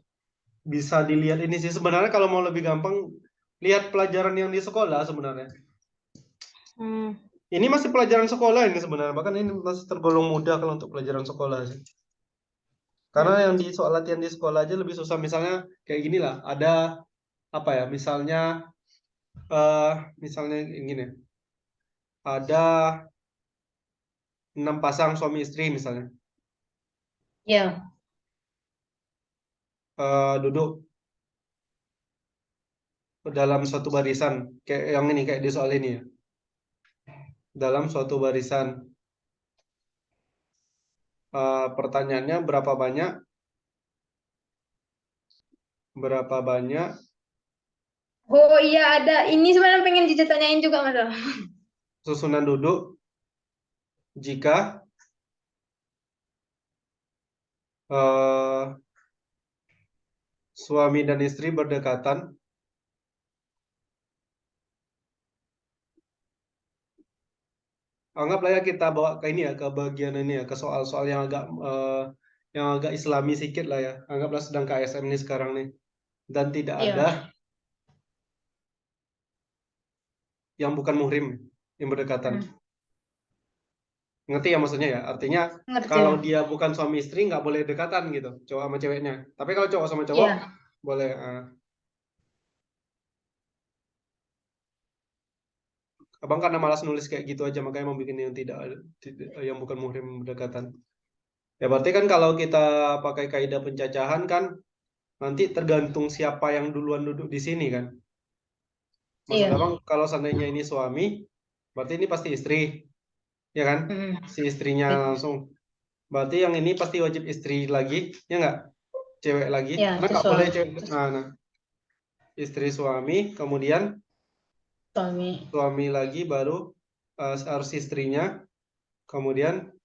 B: bisa dilihat ini sih sebenarnya kalau mau lebih gampang lihat pelajaran yang di sekolah sebenarnya. Ini masih pelajaran sekolah ini sebenarnya, bahkan ini masih tergolong mudah kalau untuk pelajaran sekolah sih. Karena yang di soal latihan di sekolah aja lebih susah. Misalnya kayak gini lah, ada apa ya? Misalnya gini, ada 6 pasang suami istri misalnya.
A: Ya.
B: Duduk dalam suatu barisan kayak yang ini kayak di soal ini ya. Dalam suatu barisan. Pertanyaannya berapa banyak
A: Oh iya ada. Ini sebenarnya pengen ditanyain juga mas.
B: susunan duduk jika eh, suami dan istri berdekatan. Anggaplah ya kita bawa ke ini ya, ke bagian ini ya, ke soal-soal yang agak Islami sedikit lah ya. Anggaplah sedang KSM nih sekarang nih, dan tidak
A: Iya.
B: ada yang bukan muhrim yang berdekatan.
A: Hmm.
B: Ngerti ya maksudnya ya? Artinya
A: Ngerti,
B: kalau
A: Bang.
B: dia bukan suami istri nggak boleh dekatan gitu, cowok sama ceweknya. Tapi kalau cowok sama cowok
A: Iya.
B: boleh. Abang karena malas nulis kayak gitu aja makanya mau bikin yang yang bukan muhrim berdekatan. Ya berarti kan kalau kita pakai kaidah pencacahan kan nanti tergantung siapa yang duluan duduk di sini kan. Maksud
A: Iya.
B: abang kalau seandainya ini suami, berarti ini pasti istri, ya kan?
A: Hmm.
B: Si istrinya langsung. Berarti yang ini pasti wajib istri lagi, ya nggak? Cewek lagi.
A: Ya,
B: Karena
A: itu
B: nggak boleh
A: soal
B: cewek. Nah, istri suami, kemudian
A: suami.
B: suami lagi baru harus istrinya, kemudian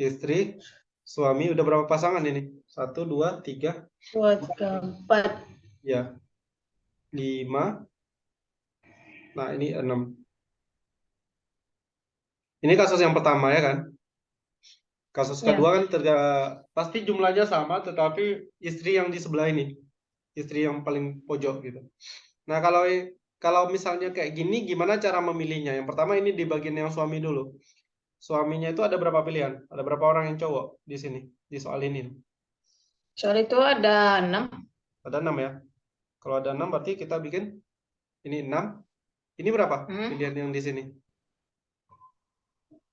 B: istri, suami. Udah berapa pasangan ini? Satu, dua, tiga,
A: Dua,
B: empat,
A: tiga, empat.
B: ya, lima. Nah ini enam. Ini kasus yang pertama ya kan? Kasus
A: Ya.
B: kedua kan pasti jumlahnya sama, tetapi istri yang di sebelah ini, istri yang paling pojok gitu. Nah kalau misalnya kayak gini, gimana cara memilihnya? Yang pertama ini di bagian yang suami dulu. Suaminya itu ada berapa pilihan? Ada berapa orang yang cowok di sini di soal ini?
A: Soal itu ada 6.
B: Ada enam ya. Kalau ada enam berarti kita bikin ini enam. Ini berapa
A: Hmm.
B: pilihan yang di sini?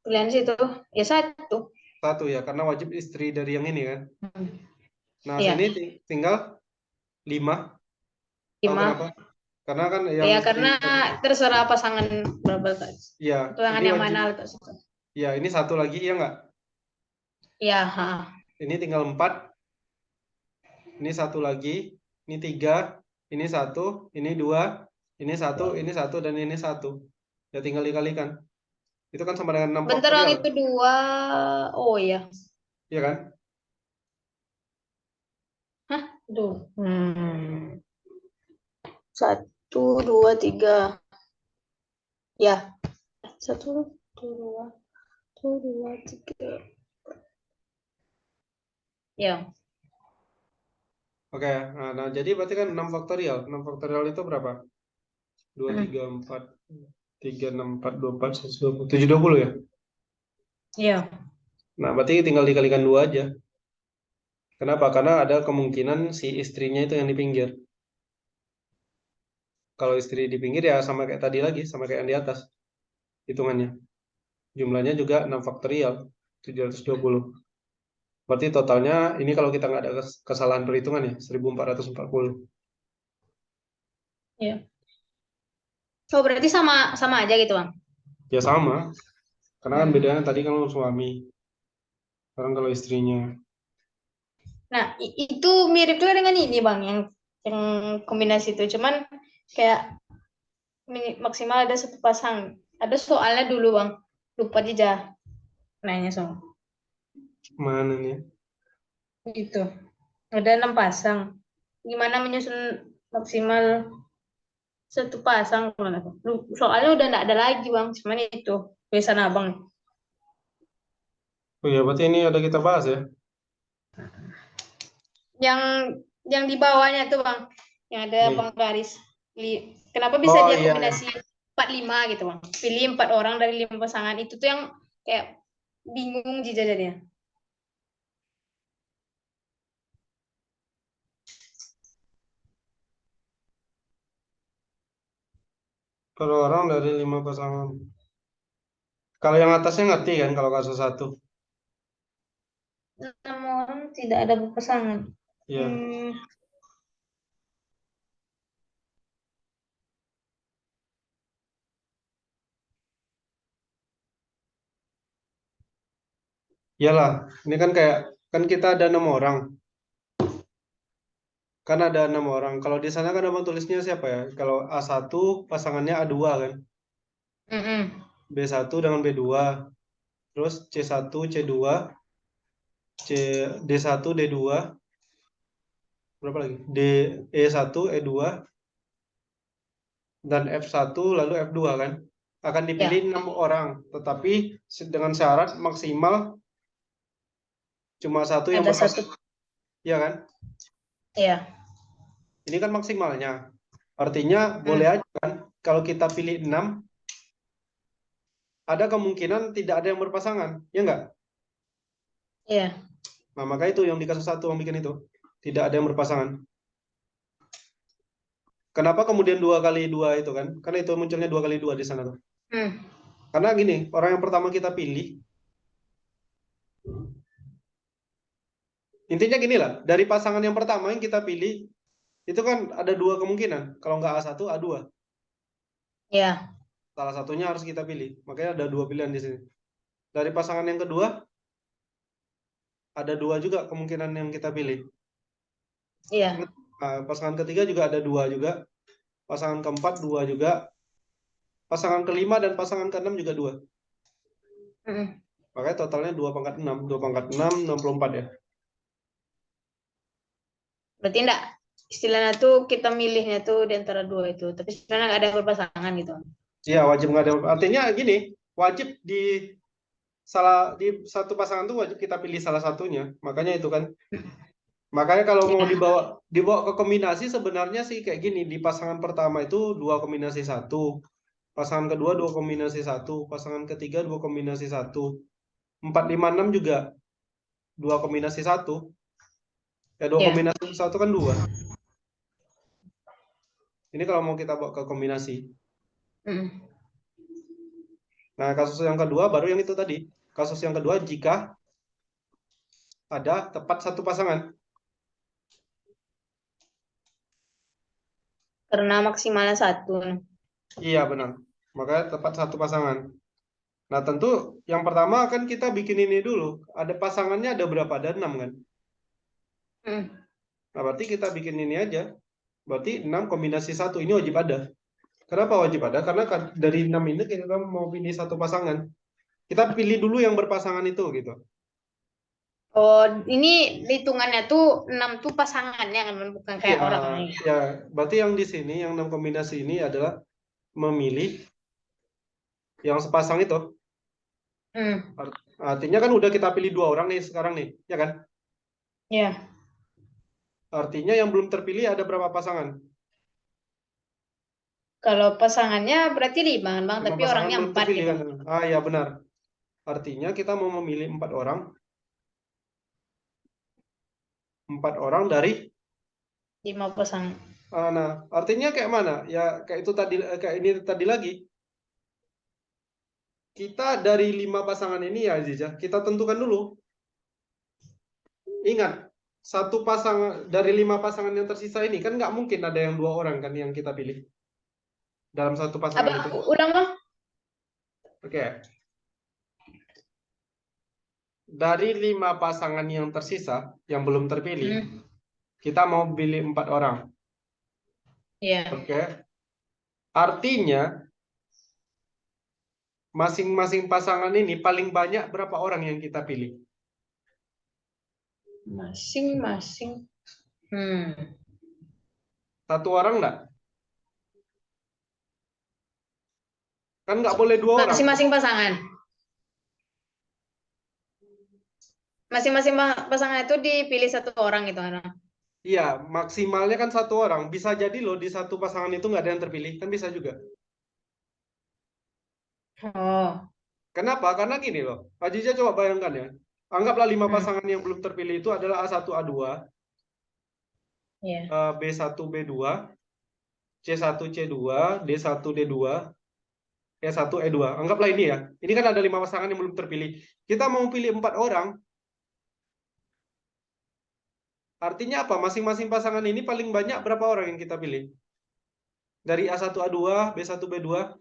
A: Pilihan situ ya satu.
B: Satu ya, karena wajib istri dari yang ini kan.
A: Hmm.
B: Nah
A: Iya.
B: sini tinggal lima. Tahu kenapa?
A: 5.
B: Karena kan yang
A: Ya
B: istri
A: karena
B: tadi,
A: terserah pasangan berapa
B: ya
A: pasangan
B: ini
A: yang
B: wajib.
A: mana letak situ.
B: Ya ini satu lagi ya nggak?
A: Ya, ha.
B: Ini tinggal empat. Ini satu lagi. Ini tiga. Ini satu. Ini dua. Ini satu. Ini satu dan ini satu. Ya tinggal dikalikan. Itu kan sama dengan 6
A: Bentar Bang,
B: faktorial,
A: itu 2. Oh ya.
B: ya kan?
A: Hah? Aduh. Hmm. 1, 2, 3. Ya. 1, 2, 1, 2, 3. Ya.
B: Oke, nah jadi berarti kan 6 faktorial. 6 faktorial itu berapa? 2,
A: Hmm.
B: 3, 4, 3, 6, 4, 2, 4, 120, 720 ya?
A: Ya.
B: Nah, berarti tinggal dikalikan 2 aja. Kenapa? Karena ada kemungkinan si istrinya itu yang di pinggir. Kalau istri di pinggir ya sama kayak tadi lagi, sama kayak yang di atas hitungannya. Jumlahnya juga 6 faktorial, 720. Berarti totalnya ini kalau kita nggak ada kesalahan perhitungan ya, 1440.
A: Ya. Oh, berarti sama sama aja gitu, Bang.
B: Ya sama, karena kan
A: Hmm.
B: bedanya tadi kalau suami, sekarang kalau istrinya.
A: Nah, itu mirip juga dengan ini, Bang, yang kombinasi itu. Cuman kayak maksimal ada satu pasang. Ada soalnya dulu, Bang. Lupa aja nanya soal.
B: Mana nih?
A: Gitu. Ada 6 pasang. Gimana menyusun maksimal satu pasang? Soalnya udah nggak ada lagi, Bang. Cuman itu tulisan Abang.
B: Oh ya, berarti ini ada kita bahas ya.
A: Yang yang di bawahnya tuh, Bang. Yang ada
B: Nih.
A: Bang garis. Kenapa bisa
B: Oh
A: dia
B: iya, iya.
A: kombinasi 4 5 gitu, Bang? Pilih 4 orang dari 5 pasangan. Itu tuh yang kayak bingung jadinya.
B: Per orang dari 5 pasangan. Kalau yang atasnya ngerti kan kalau kasus satu.
A: 6 orang tidak ada pasangan.
B: Ya,
A: Hmm,
B: iyalah. Ini kan kayak kan kita ada 6 orang. Kan ada 6 orang. Kalau di sana kan abang tulisnya siapa ya? Kalau A1 pasangannya A2 kan.
A: mm-mm.
B: B1 dengan B2. Terus C1, C2. D1, D2, berapa lagi? E1, E2, dan F1, lalu F2 kan? Akan dipilih 6 orang, tetapi dengan syarat maksimal cuma satu yang
A: Ada
B: berpasangan.
A: satu.
B: Iya kan?
A: Iya.
B: Ini kan maksimalnya. Artinya boleh aja kan? Kalau kita pilih 6, ada kemungkinan tidak ada yang berpasangan. Ya enggak?
A: Iya.
B: Nah, maka itu yang di kasus 1 yang bikin itu. Tidak ada yang berpasangan. Kenapa kemudian 2 kali 2 itu kan? Karena itu munculnya 2 kali 2 di sana tuh. Karena gini, orang yang pertama kita pilih, intinya gini lah, dari pasangan yang pertama yang kita pilih, itu kan ada 2 kemungkinan. Kalau nggak A1, A2.
A: Iya.
B: Salah satunya harus kita pilih. Makanya ada 2 pilihan di sini. Dari pasangan yang kedua, ada 2 juga kemungkinan yang kita pilih.
A: Iya.
B: Nah, pasangan ketiga juga ada 2 juga. Pasangan keempat 2 juga. Pasangan kelima dan pasangan keenam juga 2. Makanya totalnya 2 pangkat 6. 2 pangkat 6, 64 ya.
A: Berarti enggak istilahnya tuh kita milihnya tuh di antara 2 itu, tapi sebenarnya nggak ada yang berpasangan gitu.
B: Iya, wajib nggak ada. Artinya gini, wajib di satu pasangan tuh wajib kita pilih salah satunya. Makanya itu kan. Makanya kalau mau dibawa ke kombinasi sebenarnya sih kayak gini, di pasangan pertama itu 2 kombinasi 1. Pasangan kedua 2 kombinasi 1, pasangan ketiga 2 kombinasi 1. 4, 5, 6 juga 2 kombinasi 1. Ya 2 kombinasi 1 kan 2. Ini kalau mau kita bawa ke kombinasi. Nah, kasus yang kedua baru yang itu tadi. Kasus yang kedua jika ada tepat satu pasangan.
A: Karena maksimalnya 1.
B: Iya, benar. Makanya tepat satu pasangan. Nah, tentu yang pertama kan kita bikin ini dulu. Ada pasangannya ada berapa? Ada 6 kan? Nah, berarti kita bikin ini aja. Berarti 6 kombinasi 1. Ini wajib ada. Kenapa wajib ada? Karena dari 6 ini kita mau pilih satu pasangan. Kita pilih dulu yang berpasangan itu gitu.
A: Oh, ini hitungannya tuh 6 tuh pasangannya kan, bukan kayak orang.
B: Ya, berarti yang di sini, yang 6 kombinasi ini adalah memilih yang sepasang itu. Artinya kan udah kita pilih 2 orang nih sekarang nih, ya kan?
A: Iya.
B: Artinya yang belum terpilih ada berapa pasangan?
A: Kalau pasangannya berarti 5 kan Bang,
B: 5
A: tapi
B: pasangan
A: orangnya
B: belum
A: 4
B: terpilih
A: gitu.
B: kan? Ah ya benar. Artinya kita mau memilih 4 orang. 4 orang dari
A: 5 pasangan.
B: nah, artinya kayak mana? Ya kayak itu tadi, kayak ini tadi lagi. Kita dari 5 pasangan ini ya Aziza, kita tentukan dulu. Ingat, satu pasangan dari 5 pasangan yang tersisa ini kan nggak mungkin ada yang 2 orang kan yang kita pilih dalam satu pasangan itu.
A: Ulang Bang.
B: Oke. Dari 5 pasangan yang tersisa yang belum terpilih, kita mau pilih 4 orang.
A: Iya.
B: Oke. Artinya masing-masing pasangan ini paling banyak berapa orang yang kita pilih?
A: Masing-masing.
B: Satu orang enggak? Kan nggak boleh 2 orang.
A: Masing-masing pasangan. Masing-masing pasangan itu dipilih 1 orang gitu kan.
B: Iya, maksimalnya kan 1 orang. Bisa jadi loh di satu pasangan itu nggak ada yang terpilih, kan bisa juga.
A: Oh.
B: Kenapa? Karena gini loh. Aziza coba bayangkan ya. Anggaplah 5 pasangan yang belum terpilih itu adalah A1, A2, B1, B2, C1, C2, D1, D2, E1, E2. Anggaplah ini ya. Ini kan ada 5 pasangan yang belum terpilih. Kita mau pilih 4 orang. Artinya apa? Masing-masing pasangan ini paling banyak berapa orang yang kita pilih? Dari A1, A2, B1, B2.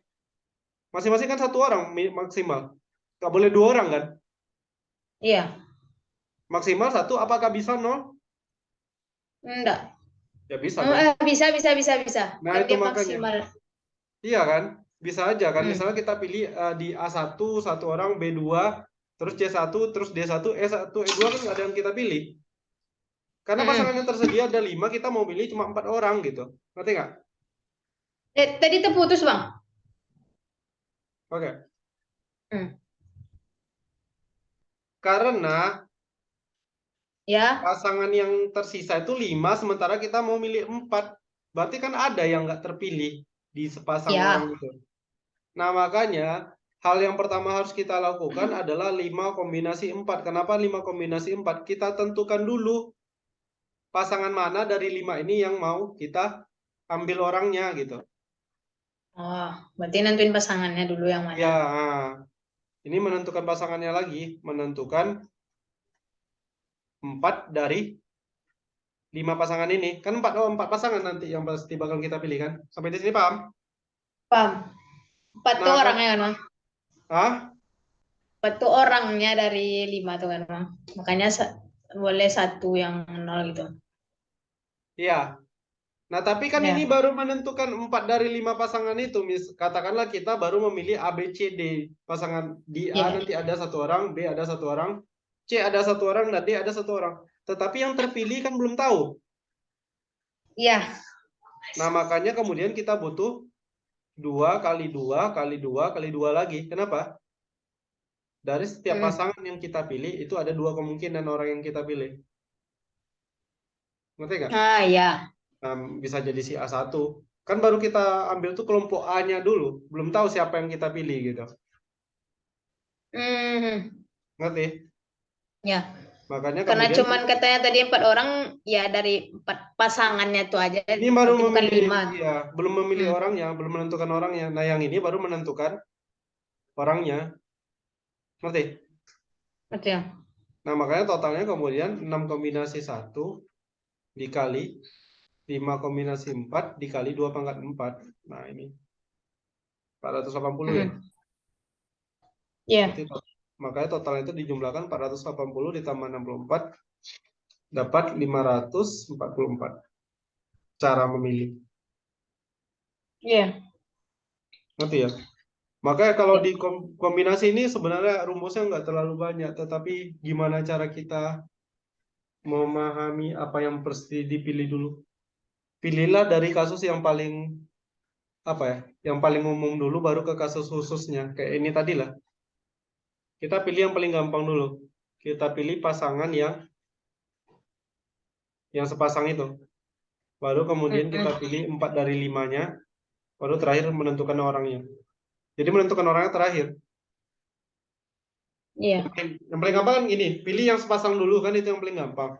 B: Masing-masing kan 1 orang maksimal. Nggak boleh 2 orang kan?
A: Iya.
B: Maksimal 1, apakah bisa 0?
A: Enggak.
B: Ya bisa kan?
A: Bisa.
B: Nah,
A: Kan
B: itu
A: dia
B: makanya.
A: maksimal.
B: Iya kan? Bisa aja kan? Misalnya kita pilih di A1 1 orang, B2 terus C1, terus D1, E1, E2 kan nggak ada yang kita pilih. Karena pasangan yang tersedia ada 5, kita mau pilih cuma 4 orang gitu. Ngerti nggak?
A: Tadi terputus, Bang.
B: Oke.
A: Hmm.
B: Karena
A: Ya,
B: pasangan yang tersisa itu 5, sementara kita mau milih 4. Berarti kan ada yang nggak terpilih di sepasang orang
A: ya.
B: itu. Nah, makanya hal yang pertama harus kita lakukan adalah 5 kombinasi 4. Kenapa 5 kombinasi 4? Kita tentukan dulu pasangan mana dari 5 ini yang mau kita ambil orangnya gitu.
A: Oh, berarti nentuin pasangannya dulu yang mana.
B: Ya, ini menentukan pasangannya lagi, menentukan 4 dari 5 pasangan ini. Kan 4 pasangan nanti yang pasti bakal kita pilih kan. Sampai di sini paham?
A: Paham? 4 tuh
B: Nah, kan
A: orangnya kan, Bang.
B: ah,
A: 4 tuh orangnya dari 5 tuh kan, Bang. Makanya boleh 1 yang 0 gitu.
B: iya. Nah, tapi kan ini
A: Ya.
B: baru menentukan 4 dari 5 pasangan itu. Katakanlah kita baru memilih A, B, C, D. Pasangan di A
A: Iya.
B: nanti ada 1 orang, B ada 1 orang, C ada 1 orang, dan D ada 1 orang. Tetapi yang terpilih kan belum tahu.
A: Iya.
B: Nah, makanya kemudian kita butuh 2 kali 2 kali 2 kali 2 lagi. Kenapa? Dari setiap
A: Hmm.
B: pasangan yang kita pilih, itu ada 2 kemungkinan orang yang kita pilih. Ngerti nggak?
A: Ah, ya.
B: Bisa jadi si A1. Kan baru kita ambil tuh kelompok A-nya dulu. Belum tahu siapa yang kita pilih gitu.
A: Hmm.
B: Ngerti?
A: Ya.
B: Makanya
A: Karena
B: kemudian
A: cuman katanya tadi 4 orang, ya dari 4 pasangannya tuh aja.
B: ini baru
A: Berarti bukan
B: memilih,
A: 5.
B: ya, belum memilih
A: Hmm.
B: orangnya, belum menentukan orangnya. Nah, yang ini baru menentukan orangnya. Ngerti?
A: Betul. Ya.
B: Nah, makanya totalnya kemudian 6 kombinasi 1 dikali 5 kombinasi 4 dikali 2 pangkat 4. Nah, ini 480 ya.
A: Hmm. Ya.
B: Berarti makanya totalnya itu dijumlahkan 480 ditambah 64 dapat 544 cara memilih.
A: Iya.
B: Ngerti ya? Makanya kalau di kombinasi ini sebenarnya rumusnya nggak terlalu banyak, tetapi gimana cara kita memahami apa yang pasti dipilih dulu. Pilihlah dari kasus yang paling apa ya, yang paling umum dulu, baru ke kasus khususnya. Kayak ini tadi lah. Kita pilih yang paling gampang dulu. Kita pilih pasangan yang sepasang itu. Baru kemudian kita
A: Hmm.
B: pilih 4 dari 5-nya. Baru terakhir menentukan orangnya. Jadi menentukan orangnya terakhir.
A: Iya.
B: Yang paling gampang kan gini, pilih yang sepasang dulu kan, itu yang paling gampang.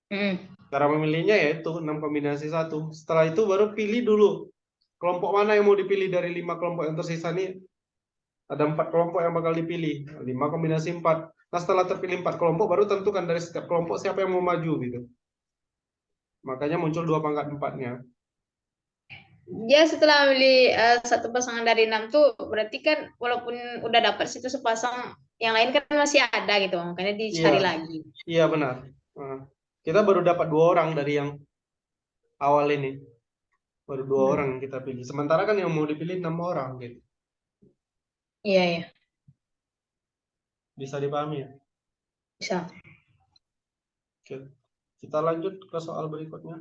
A: Hmm.
B: Cara memilihnya yaitu 6 kombinasi 1. Setelah itu baru pilih dulu kelompok mana yang mau dipilih dari 5 kelompok yang tersisa nih. Ada 4 kelompok yang bakal dipilih. 5 kombinasi 4. Nah, setelah terpilih 4 kelompok, baru tentukan dari setiap kelompok siapa yang mau maju gitu. Makanya muncul 2 pangkat 4-nya.
A: Dia setelah beli 1 pasangan dari 6 tuh berarti kan walaupun udah dapat situ sepasang, yang lain kan masih ada gitu, makanya
B: Iya,
A: dicari lagi.
B: iya benar. Nah, kita baru dapat 2 orang dari yang awal ini. Baru 2 orang yang kita pilih. Sementara kan yang mau dipilih 6 orang gitu.
A: Iya, iya,
B: Bisa dipahami ya?
A: bisa.
B: Oke. Kita lanjut ke soal berikutnya.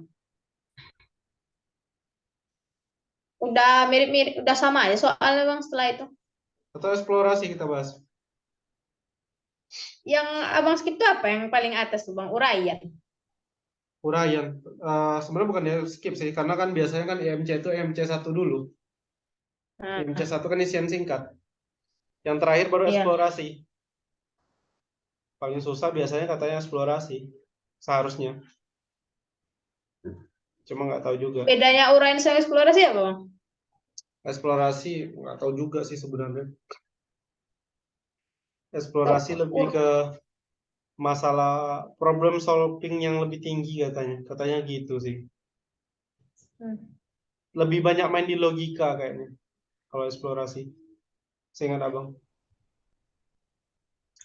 A: Udah mirip-mirip, udah sama aja soalnya Bang setelah itu.
B: Atau eksplorasi kita bahas.
A: Yang Abang skip tuh apa yang paling atas tuh Bang? Uraian.
B: Uraian. Sebenarnya bukan ya skip sih, karena kan biasanya kan IMC itu IMC1 dulu.
A: Nah,
B: IMC1 kan isian singkat. Yang terakhir baru
A: iya.
B: eksplorasi. Paling susah biasanya katanya eksplorasi. Seharusnya. Cuma nggak tahu juga.
A: Bedanya uraian sama eksplorasi apa Bang?
B: Eksplorasi nggak tahu juga sih sebenarnya.
A: Tuh,
B: Eksplorasi lebih ke masalah problem solving yang lebih tinggi katanya. Katanya gitu sih. Lebih banyak main di logika kayaknya. Kalau eksplorasi. Seingat abang.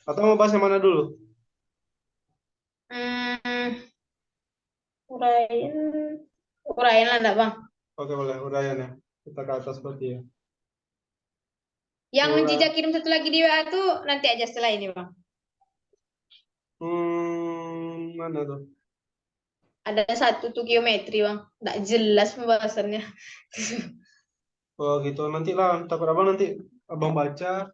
B: Atau mau bahas yang mana dulu?
A: Hmm, uraian, uraian lah enggak Bang?
B: Oke boleh, uraian ya. Kita ke atas berarti ya.
A: Yang
B: Ura-
A: Jija kirim satu lagi di WA tuh nanti aja setelah ini, Bang.
B: Mana tuh?
A: Ada satu tuh geometri, Bang. Nggak jelas pembahasannya.
B: Oh gitu, nanti lah, takut abang nanti abang baca.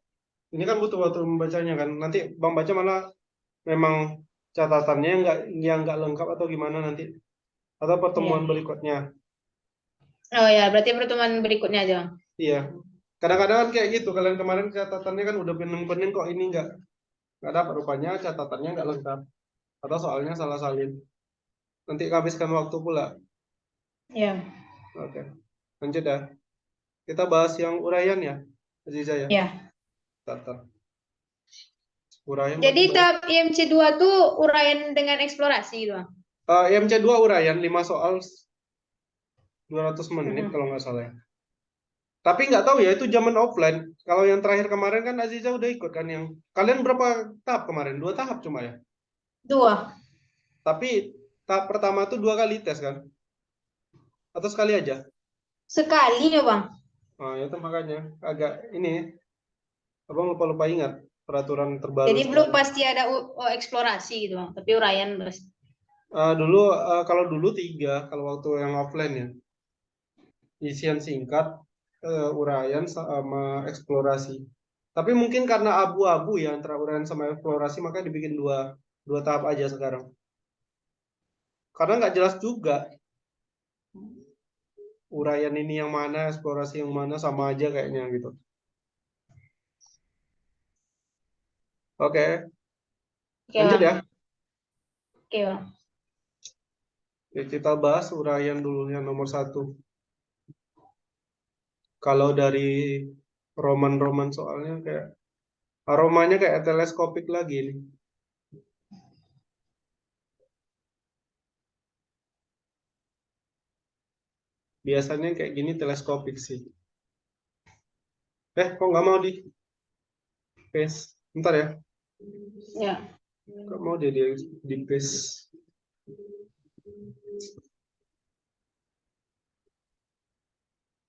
B: Ini kan butuh waktu membacanya kan. Nanti abang baca malah memang catatannya yang nggak lengkap atau gimana nanti. Atau pertemuan
A: Iya.
B: berikutnya.
A: Oh ya, berarti pertemuan berikutnya aja, Bang.
B: Iya. Kadang-kadang kan kayak gitu. Kalian kemarin catatannya kan udah pening-pening kok ini nggak dapat rupanya catatannya nggak lengkap atau soalnya salah salin. Nanti habiskan waktu pula.
A: Iya.
B: Oke. Lanjut ya. Kita bahas yang uraian ya, Aziza ya.
A: Iya.
B: Tata. Uraian
A: Jadi
B: berarti bahas.
A: tahap IMC 2 tuh uraian dengan eksplorasi gitu, Bang.
B: IMC 2 uraian 5 soal 200 menit
A: Mm-mm.
B: kalau nggak salah ya. Tapi nggak tahu ya itu zaman offline. Kalau yang terakhir kemarin kan Aziza udah ikut kan yang kalian berapa tahap kemarin? 2 tahap cuma ya.
A: 2.
B: Tapi tahap pertama tuh 2 kali tes kan? Atau sekali aja?
A: Sekali ya, Bang.
B: Nah, itu makanya agak ini abang lupa-lupa ingat peraturan terbaru
A: Jadi belum
B: sekarang.
A: pasti ada eksplorasi gitu, Bang. Tapi uraian bos.
B: Dulu kalau dulu 3 kalau waktu yang offline ya. Isian singkat, uraian sama eksplorasi. Tapi mungkin karena abu-abu ya antara uraian sama eksplorasi maka dibikin dua tahap aja sekarang. Karena nggak jelas juga uraian ini yang mana, eksplorasi yang mana sama aja kayaknya gitu. Oke,
A: Oke,
B: lanjut
A: Bang.
B: ya.
A: Oke, Bang.
B: Ya, kita bahas uraian dulu yang nomor 1. Kalau dari roman-roman soalnya kayak aromanya kayak teleskopik lagi nih. Biasanya kayak gini teleskopik sih. Kok nggak mau di paste? Bentar ya.
A: Ya.
B: Nggak mau dia di paste.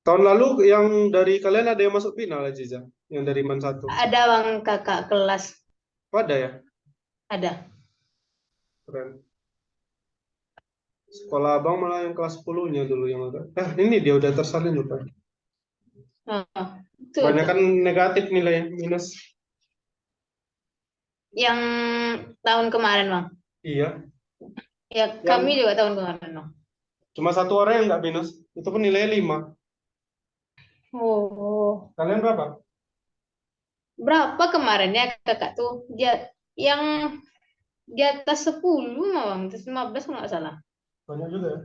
B: Tahun lalu yang dari kalian ada yang masuk final Aziza? Yang dari Man 1.
A: Ada, Bang, kakak kelas.
B: Oh, ada ya?
A: Ada.
B: Keren. Sekolah abang malah yang kelas 10-nya dulu yang ada. Ini dia udah tersalin lupa.
A: Oh,
B: Banyak
A: tuh.
B: kan negatif nilai minus.
A: Yang tahun kemarin, Bang.
B: Iya.
A: Ya, kami
B: Yang
A: juga tahun kemarin, Bang.
B: cuma 1 orang yang nggak minus. Itu pun nilainya 5.
A: Oh.
B: Kalian berapa?
A: Berapa kemarin ya kakak tuh? Dia yang di atas 10 mah, Bang. Atas 15 kalau nggak salah.
B: Banyak juga ya.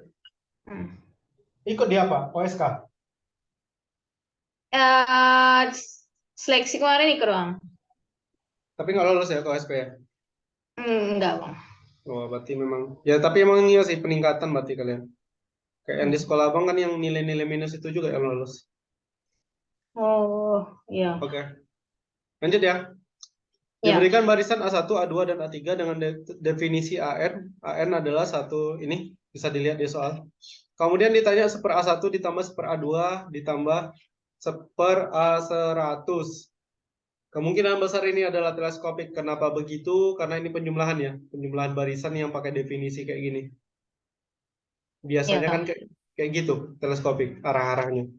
A: Hmm.
B: Ikut di apa? OSK.
A: Eh, seleksi kemarin ikut, Bang.
B: Tapi nggak lolos ya ke OSP ya?
A: Enggak, Bang.
B: Oh, berarti memang. Ya, tapi emang iya sih peningkatan berarti kalian. Kayak yang di
A: Hmm.
B: sekolah abang kan yang nilai-nilai minus itu juga yang lolos.
A: Oh, iya.
B: Oke, lanjut ya.
A: Ya.
B: Diberikan barisan A1, A2, dan A3 dengan definisi AN. AN adalah satu, ini bisa dilihat di soal. Kemudian ditanya seper A1 ditambah seper A2 ditambah seper A100. Kemungkinan besar ini adalah teleskopik. Kenapa begitu? Karena ini penjumlahan ya. Penjumlahan barisan yang pakai definisi kayak gini. Biasanya kan
A: Ya.
B: kayak gitu, teleskopik arah-arahnya.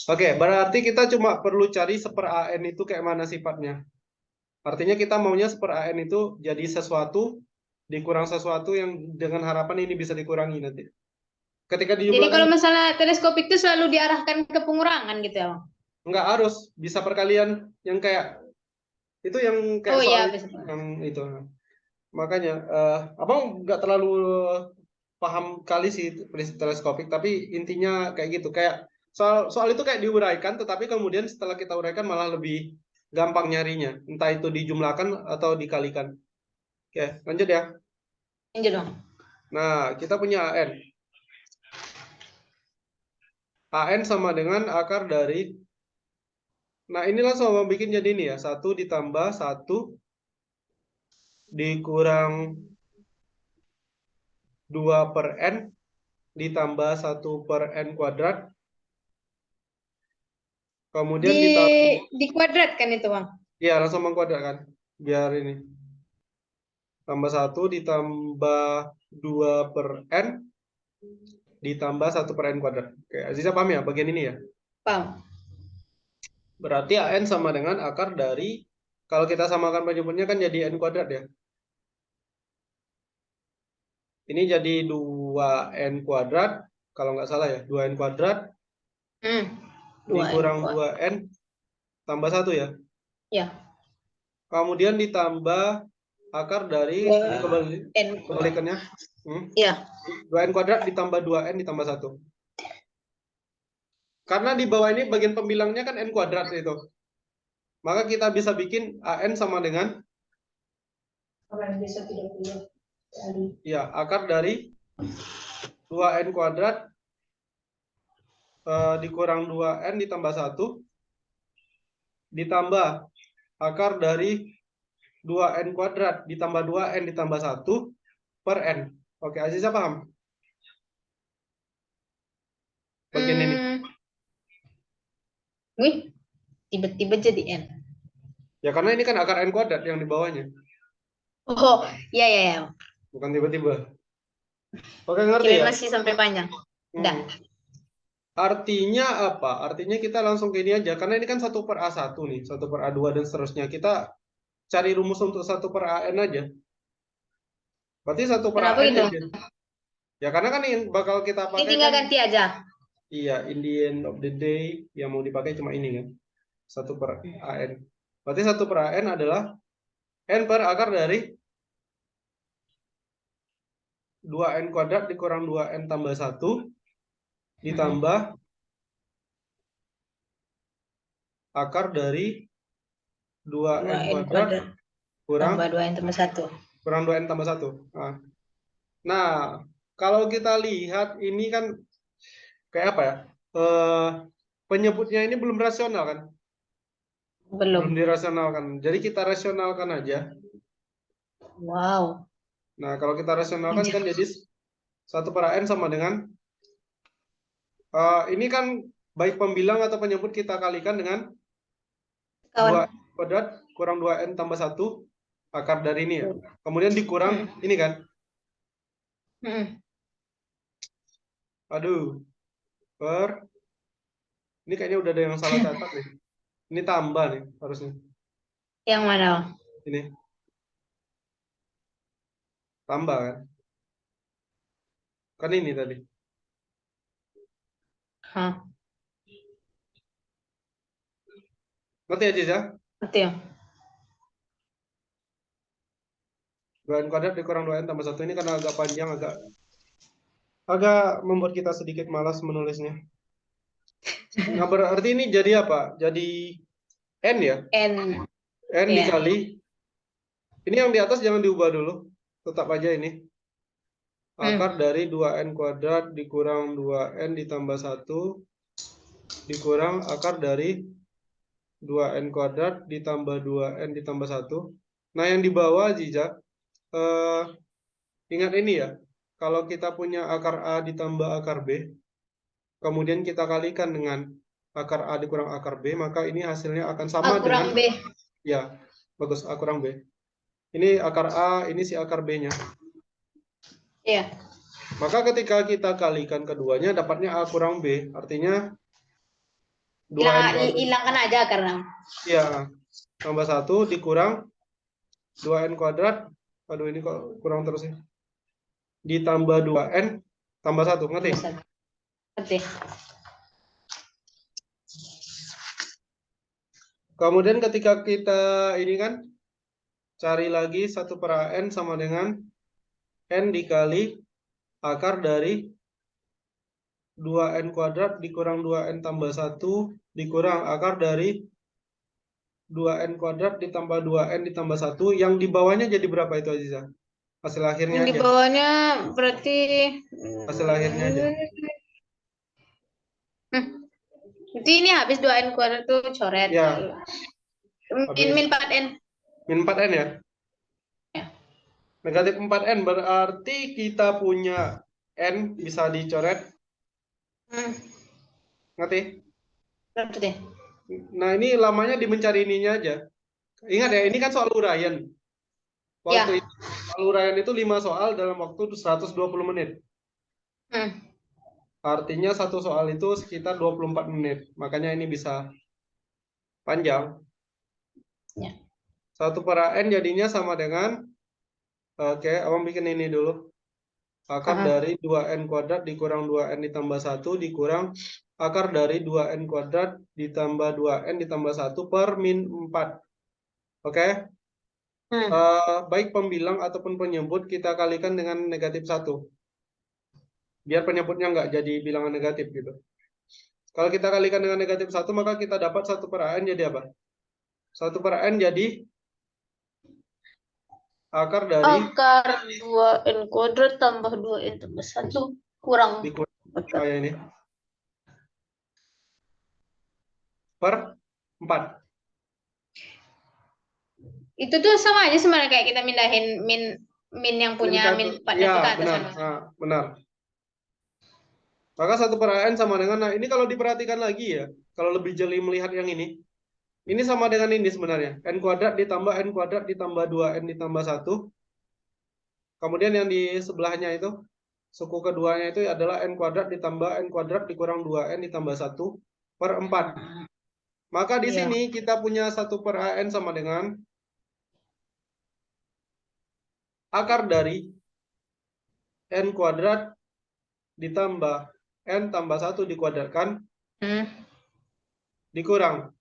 B: Oke, berarti kita cuma perlu cari seper AN itu kayak mana sifatnya. Artinya kita maunya seper AN itu jadi sesuatu dikurang sesuatu yang dengan harapan ini bisa dikurangi nanti. Ketika
A: Jadi
B: dijumlahkan
A: kalau misalnya teleskopik itu selalu diarahkan ke pengurangan gitu ya, Bang?
B: nggak harus bisa perkalian yang kayak itu yang kayak
A: Oh
B: soal
A: iya, bisa.
B: yang itu. Makanya abang nggak terlalu paham kali sih prinsip teleskopik, tapi intinya kayak gitu. Kayak soal soal itu kayak diuraikan, tetapi kemudian setelah kita uraikan malah lebih gampang nyarinya. Entah itu dijumlahkan atau dikalikan. Oke, lanjut ya.
A: Lanjut, Bang.
B: Nah, kita punya AN. AN sama dengan akar dari. Nah, ini langsung abang bikin jadi ini ya. 1 ditambah 1 dikurang 2 per N ditambah 1 per N kuadrat Kemudian ditambah,
A: Di kuadrat kan itu, Bang?
B: ya langsung mengkuadrat kan. Biar ini. Tambah 1 ditambah 2 per N ditambah 1 per N kuadrat. Oke, Aziza paham ya bagian ini ya?
A: Paham.
B: Berarti AN sama dengan akar dari, kalau kita samakan penyebutnya kan jadi N kuadrat ya. Ini jadi 2N kuadrat, kalau nggak salah ya, 2N kuadrat
A: 2
B: dikurang
A: N.
B: 2N tambah 1 ya.
A: Ya.
B: Kemudian ditambah akar dari, ini
A: N.
B: kebalikannya.
A: Ya.
B: 2N kuadrat ditambah 2N ditambah 1. Karena di bawah ini bagian pembilangnya kan N kuadrat itu. Maka kita bisa bikin AN sama dengan, ya, akar dari 2N kuadrat dikurang 2N ditambah 1 ditambah akar dari 2N kuadrat ditambah 2N ditambah 1 per N. Oke, Aziza paham? Bagian ini.
A: Wih, tiba-tiba jadi N.
B: Ya karena ini kan akar N kuadrat yang di bawahnya.
A: Oh, iya, iya, iya.
B: Bukan tiba-tiba. Oke, ngerti ya?
A: Masih sampai panjang. Udah.
B: Artinya apa? Artinya kita langsung ke ini aja. Karena ini kan 1 per A1 nih. 1 per A2 dan seterusnya. Kita cari rumus untuk 1 per AN aja. Berarti 1 per
A: Kenapa
B: AN
A: gitu?
B: aja. Ya karena kan yang bakal kita
A: Ini
B: pakai
A: tinggal
B: kan,
A: ganti aja.
B: iya, in the end of the day yang mau dipakai cuma ini kan. 1 per AN. Berarti 1 per AN adalah N per akar dari 2N kuadrat dikurang 2N tambah 1 ditambah akar dari 2N kuadrat kurang
A: tambah 2N tambah 1.
B: Kurang 2N tambah 1. Nah, kalau kita lihat ini kan kayak apa ya? Penyebutnya ini belum rasional kan? Belum dirasionalkan. Jadi kita rasionalkan aja.
A: Wow.
B: Nah, kalau kita rasionalkan kan jadi 1 per AN sama dengan, ini kan baik pembilang atau penyebut kita kalikan dengan 2N kuadrat kurang 2N tambah 1 akar dari ini ya. Kemudian dikurang ini kan. Aduh. Ini kayaknya udah ada yang salah catat nih. Ini tambah nih harusnya.
A: Yang mana?
B: Ini. Tambah kan? Kan ini tadi. Ngerti ya, Ciza?
A: Ngerti ya.
B: 2N kuadrat dikurang 2N tambah 1 ini karena agak panjang, agak membuat kita sedikit malas menulisnya. Nah, berarti ini jadi apa? Jadi N ya?
A: N.
B: N dikali. Ini yang di atas jangan diubah dulu. Tetap aja ini. Akar dari 2N kuadrat dikurang 2N ditambah 1 dikurang akar dari 2N kuadrat ditambah 2N ditambah 1. Nah, yang di bawah, Ziza, ingat ini ya. Kalau kita punya akar A ditambah akar B, kemudian kita kalikan dengan akar A dikurang akar B, maka ini hasilnya akan sama dengan
A: B.
B: Ya, bagus, A kurang B. Ini akar A, ini si akar B-nya.
A: Iya.
B: Maka ketika kita kalikan keduanya, dapatnya A kurang B. Artinya
A: hilangkan aja karena.
B: Iya, tambah 1 dikurang 2N kuadrat. Aduh, ini kok kurang terus ya. Ditambah 2N tambah 1, ngerti?
A: Ngerti.
B: Kemudian ketika kita ini kan cari lagi 1 per AN sama dengan N dikali akar dari 2N kuadrat dikurang 2N tambah 1 dikurang akar dari 2N kuadrat ditambah 2N ditambah 1. Yang di bawahnya jadi berapa itu, Aziza? Hasil akhirnya
A: Yang di bawahnya berarti
B: hasil akhirnya aja.
A: Jadi ini habis 2N kuadrat tuh coret.
B: Ya.
A: Min 4N.
B: Min 4N ya?
A: Ya.
B: Negatif 4N berarti kita punya N bisa dicoret. Ngerti?
A: Ngerti.
B: Nah, ini lamanya di mencari ininya aja. Ingat ya, ini kan soal uraian. Waktu
A: Ya.
B: itu, soal uraian itu 5 soal dalam waktu 120 menit.
A: Hmm.
B: Artinya satu soal itu sekitar 24 menit. Makanya ini bisa panjang.
A: Ya.
B: 1/n jadinya sama dengan, oke, abang bikin ini dulu. Akar
A: Aha.
B: dari 2n kuadrat dikurang 2n ditambah 1 dikurang akar dari 2n kuadrat ditambah 2n ditambah 1 per min 4. Oke?
A: Hmm.
B: Baik pembilang ataupun penyebut kita kalikan dengan negatif 1. Biar penyebutnya nggak jadi bilangan negatif gitu. Kalau kita kalikan dengan negatif 1, maka kita dapat 1/n jadi apa? 1/n jadi akar dari
A: Akar 2n kuadrat tambah 2n tambah 1 kurang
B: dikurang
A: akar.
B: kayak ini per 4.
A: Itu tuh sama aja sebenarnya kayak kita mindahin min yang punya min 4-nya
B: Ya,
A: tuh ke atas
B: benar.
A: sana.
B: Nah, benar. Maka 1/n sama dengan, nah ini kalau diperhatikan lagi ya, kalau lebih jeli melihat yang ini sama dengan ini sebenarnya. N kuadrat ditambah N kuadrat ditambah 2N ditambah 1. Kemudian yang di sebelahnya itu, suku keduanya itu adalah N kuadrat ditambah N kuadrat dikurang 2N ditambah 1 per 4. Maka di
A: Iya.
B: sini kita punya 1/n sama dengan akar dari N kuadrat ditambah N tambah 1 dikuadratkan
A: Hmm.
B: dikurang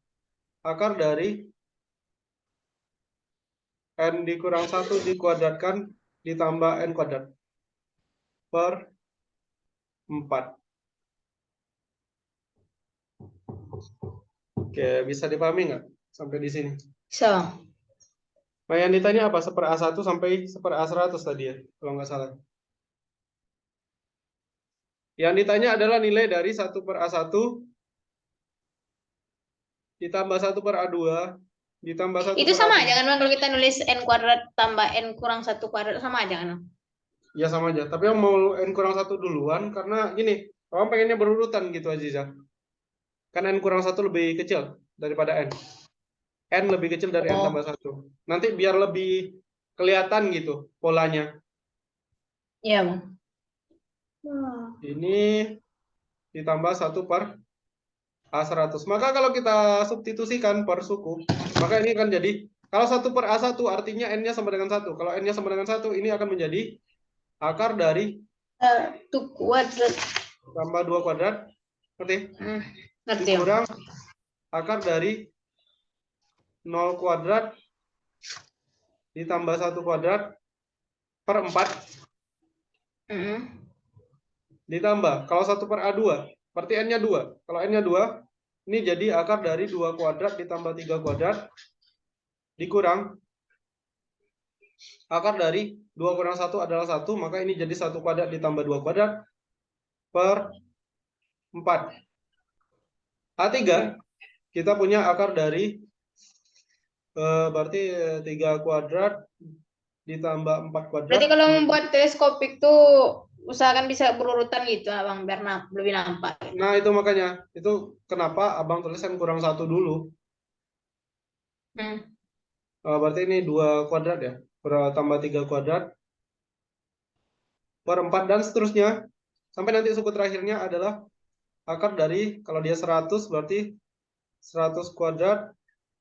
B: akar dari N dikurang 1 dikuadratkan ditambah N kuadrat per 4. Oke, bisa dipahami nggak sampai di sini?
A: So.
B: Nah, yang ditanya apa? 1/A1 sampai 1/A100 tadi ya, kalau nggak salah. Yang ditanya adalah nilai dari 1/A1 ditambah 1/A2 ditambah
A: Itu sama
B: 1/A3.
A: aja kan Bang, kalau kita nulis n kuadrat tambah n kurang 1 kuadrat sama aja kan Bang?
B: Ya sama aja, tapi yang mau N kurang 1 duluan karena gini, orang pengennya berurutan gitu Aziza. Kan N kurang 1 lebih kecil daripada N. N lebih kecil dari N
A: Oh.
B: tambah 1. Nanti biar lebih kelihatan gitu polanya.
A: Iya Bang.
B: Ini ditambah 1/A100. Maka kalau kita substitusikan per suku, maka ini akan jadi, kalau 1/A1 artinya N-nya sama dengan 1. Kalau N-nya sama dengan 1, ini akan menjadi akar dari
A: 1 kuadrat
B: tambah 2 kuadrat, ngerti?
A: ngerti ya?
B: Dikurang akar dari 0 kuadrat ditambah 1 kuadrat per 4 ditambah, kalau 1/A2, berarti N-nya 2. Kalau N-nya 2, ini jadi akar dari 2 kuadrat ditambah 3 kuadrat dikurang akar dari 2 kurang 1 adalah 1, maka ini jadi 1 kuadrat ditambah 2 kuadrat per 4. A3, kita punya akar dari, berarti 3 kuadrat ditambah 4 kuadrat.
A: Berarti kalau membuat teleskopik tuh usahakan bisa berurutan gitu Abang, biar lebih nampak.
B: Nah, itu makanya. Itu kenapa abang tulisan kurang 1 dulu. Berarti ini 2 kuadrat ya. Tambah 3 kuadrat per 4 dan seterusnya. Sampai nanti suku terakhirnya adalah akar dari, kalau dia 100 berarti 100 kuadrat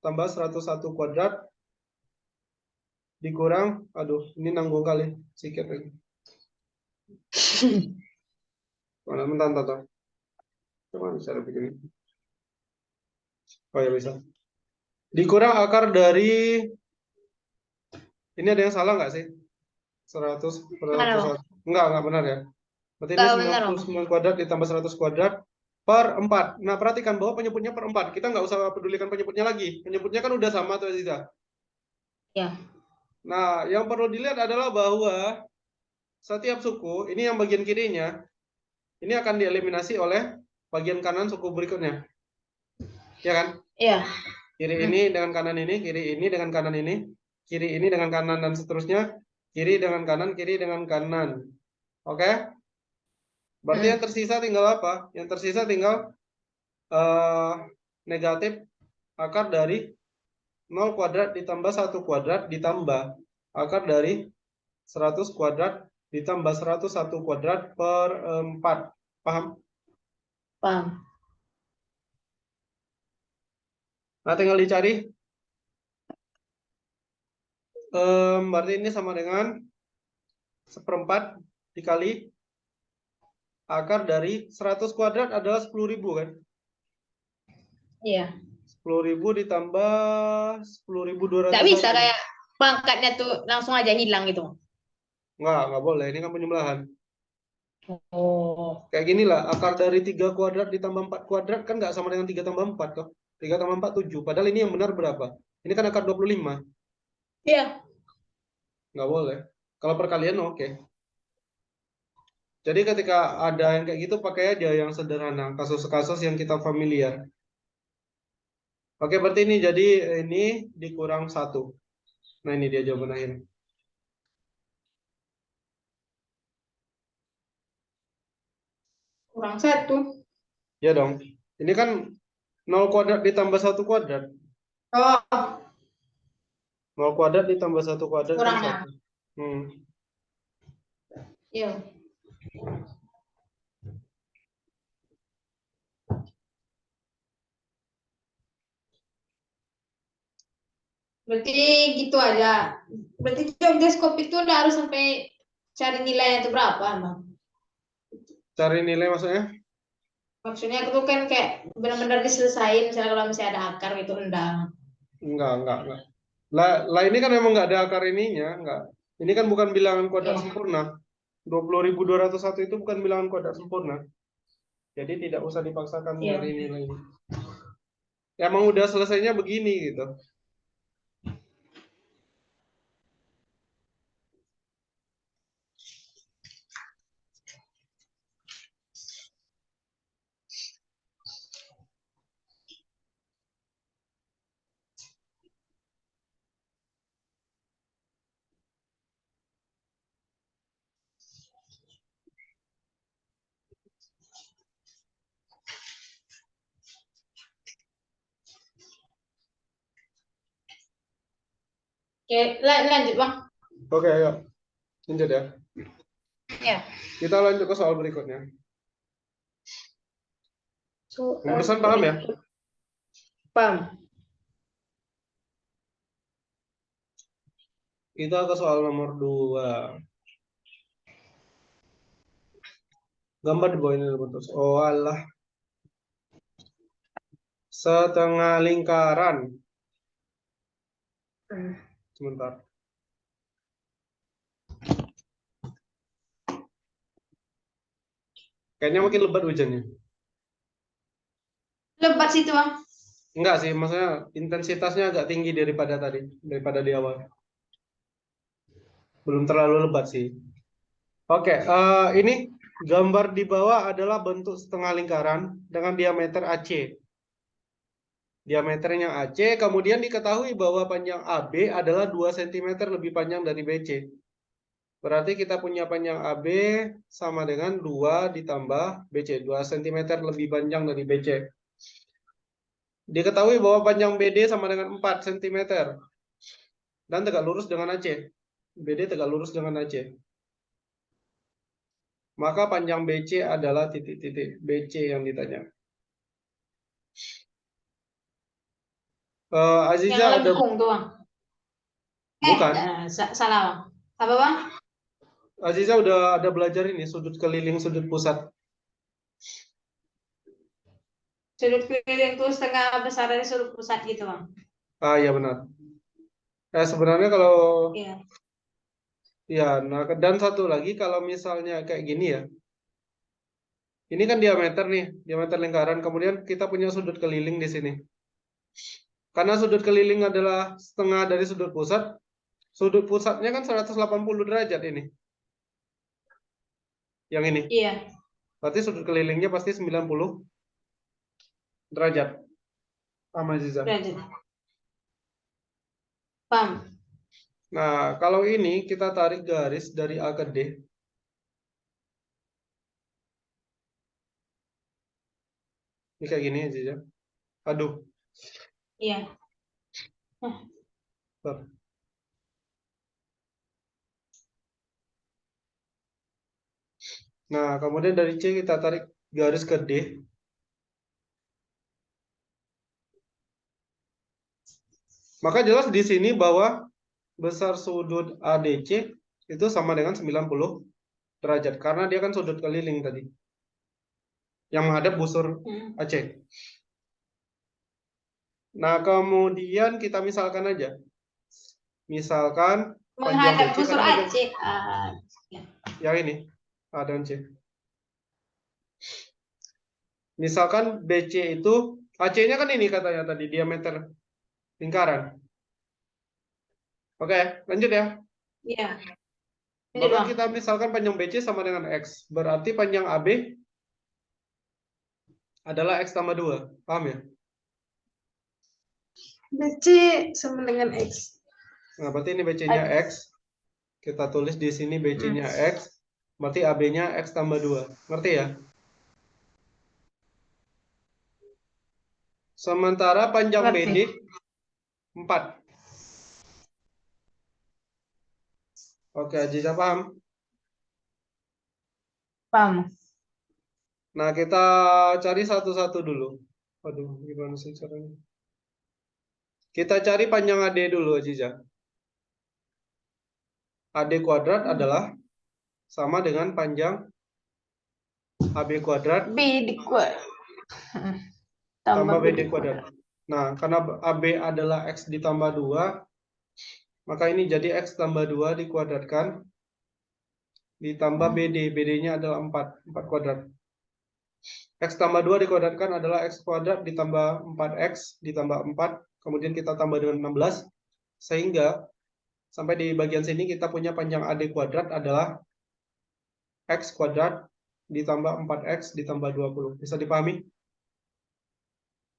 B: tambah 101 kuadrat dikurang, aduh ini nanggung kali, sedikit lagi. Mana bentar. Coba bisa bikin. Oh ya bisa. Dikurang akar dari, ini ada yang salah nggak sih? 100 per 100. Enggak benar ya. Berarti ini 99 kuadrat ditambah 100 kuadrat per 4. Nah, perhatikan bahwa penyebutnya per 4. Kita nggak usah pedulikan penyebutnya lagi. Penyebutnya kan udah sama tuh Aziza.
A: Ya.
B: Nah, yang perlu dilihat adalah bahwa setiap suku, ini yang bagian kirinya, ini akan dieliminasi oleh bagian kanan suku berikutnya. Ya kan?
A: Iya.
B: Kiri ini dengan kanan ini, kiri ini dengan kanan ini, kiri ini dengan kanan dan seterusnya, kiri dengan kanan, kiri dengan kanan. Oke? Berarti yang tersisa tinggal apa? Yang tersisa tinggal negatif akar dari 0 kuadrat ditambah 1 kuadrat ditambah akar dari 100 kuadrat ditambah 101 kuadrat per 4. Paham?
A: Paham.
B: Nah, tinggal dicari. Berarti ini sama dengan 1/4 dikali akar dari 100 kuadrat adalah 10.000 kan?
A: Iya.
B: 10.000 ditambah 10.201.
A: Nggak bisa kayak pangkatnya tuh langsung aja hilang gitu.
B: Nggak boleh. Ini kan penyembelahan.
A: Oh.
B: Kayak gini lah, akar dari 3 kuadrat ditambah 4 kuadrat kan nggak sama dengan 3 tambah 4 toh. 3 tambah 4, 7. Padahal ini yang benar berapa? Ini kan akar 25.
A: Iya.
B: Nggak boleh. Kalau perkalian oke. Jadi ketika ada yang kayak gitu, pakai aja yang sederhana. Kasus-kasus yang kita familiar. Oke, berarti ini jadi ini dikurang 1. Nah, ini dia jawaban akhirnya.
A: Kurang 1.
B: Ya dong. Ini kan 0 kuadrat ditambah 1 kuadrat.
A: Oh,
B: 0 kuadrat ditambah 1 kuadrat kan
A: kurangnya.
B: 1. Hmm.
A: Iya. Berarti gitu aja. Berarti job deskop itu udah harus sampai cari nilainya itu berapa, Bang?
B: Cari nilai maksudnya?
A: Maksudnya aku tuh kan kayak benar-benar diselesain, misalnya kalau misalnya ada akar gitu endang.
B: Enggak. Lah ini kan memang nggak ada akar ininya, enggak. Ini kan bukan bilangan kuadrat
A: Iya.
B: sempurna. 20.201 itu bukan bilangan kuadrat sempurna. Jadi tidak usah dipaksakan
A: Iya.
B: nyari nilai ini. Emang udah selesainya begini gitu.
A: Oke, lanjut, Bang.
B: Oke, ayo. Lanjut ya.
A: Ya.
B: Kita lanjut ke soal berikutnya.
A: So,
B: Yang barusan paham ya?
A: paham.
B: Kita ke soal nomor 2. Gambar di bawah ini bentuk. Oh alah. Setengah lingkaran. Sebentar. Kayaknya makin lebat hujannya.
A: Lebat situ, Bang.
B: Enggak sih, maksudnya intensitasnya agak tinggi daripada tadi, daripada di awal. Belum terlalu lebat sih. Oke, ini gambar di bawah adalah bentuk setengah lingkaran dengan diameter AC. Diameternya AC, kemudian diketahui bahwa panjang AB adalah 2 cm lebih panjang dari BC. Berarti kita punya panjang AB sama dengan 2 ditambah BC. 2 cm lebih panjang dari BC. Diketahui bahwa panjang BD sama dengan 4 cm. Dan tegak lurus dengan AC. BD tegak lurus dengan AC. Maka panjang BC adalah titik-titik BC yang ditanya. Aziza
A: Yang
B: ada...
A: lengkung tuh, Bang.
B: Bukan.
A: Salah, Bang. Apa, Bang?
B: Aziza udah ada belajar ini, sudut keliling, sudut pusat.
A: Sudut keliling itu setengah besar dari sudut pusat gitu, Bang.
B: Ah, iya benar. Sebenarnya kalau...
A: Iya.
B: Ya, nah, dan satu lagi kalau misalnya kayak gini ya. Ini kan diameter nih, diameter lingkaran. Kemudian kita punya sudut keliling di sini. Karena sudut keliling adalah setengah dari sudut pusat, sudut pusatnya kan 180 derajat ini. Yang ini.
A: Iya.
B: Berarti sudut kelilingnya pasti 90 derajat. Sama Ziza.
A: Lanjut. Paham.
B: Nah, kalau ini kita tarik garis dari A ke D. Ini kayak gini Ziza. Aduh.
A: Iya.
B: Bentar. Nah, kemudian dari C kita tarik garis ke D. Maka jelas di sini bahwa besar sudut ADC itu sama dengan 90 derajat. Karena dia kan sudut keliling tadi. Yang menghadap busur AC. Nah, kemudian kita misalkan aja. Misalkan panjang
A: Menghadap
B: BC
A: busur
B: karena panjang
A: Aceh.
B: yang ini A dan C. Misalkan BC itu AC-nya kan ini katanya tadi diameter lingkaran. Oke, lanjut ya.
A: Iya.
B: Maka kita misalkan panjang BC sama dengan X. Berarti panjang AB adalah X tambah 2. Paham ya?
A: BC sama dengan X.
B: Nah, berarti ini BC-nya X. Kita tulis di sini BC-nya X. Berarti AB-nya X tambah 2. Ngerti ya? Sementara panjang BD 4. Oke, Aziza paham?
A: Paham.
B: Nah, kita cari satu-satu dulu. Aduh, gimana sih caranya? Kita cari panjang AD dulu, Aziza. AD kuadrat adalah sama dengan panjang AB kuadrat
A: B kuadrat
B: tambah BD kuadrat. Nah, karena AB adalah X ditambah 2, maka ini jadi X tambah 2 dikuadratkan ditambah BD. BD-nya adalah 4. 4 kuadrat. X tambah 2 dikuadratkan adalah X kuadrat ditambah 4X ditambah 4. Kemudian kita tambah dengan 16. Sehingga sampai di bagian sini kita punya panjang AD kuadrat adalah X kuadrat ditambah 4X ditambah 20. Bisa dipahami?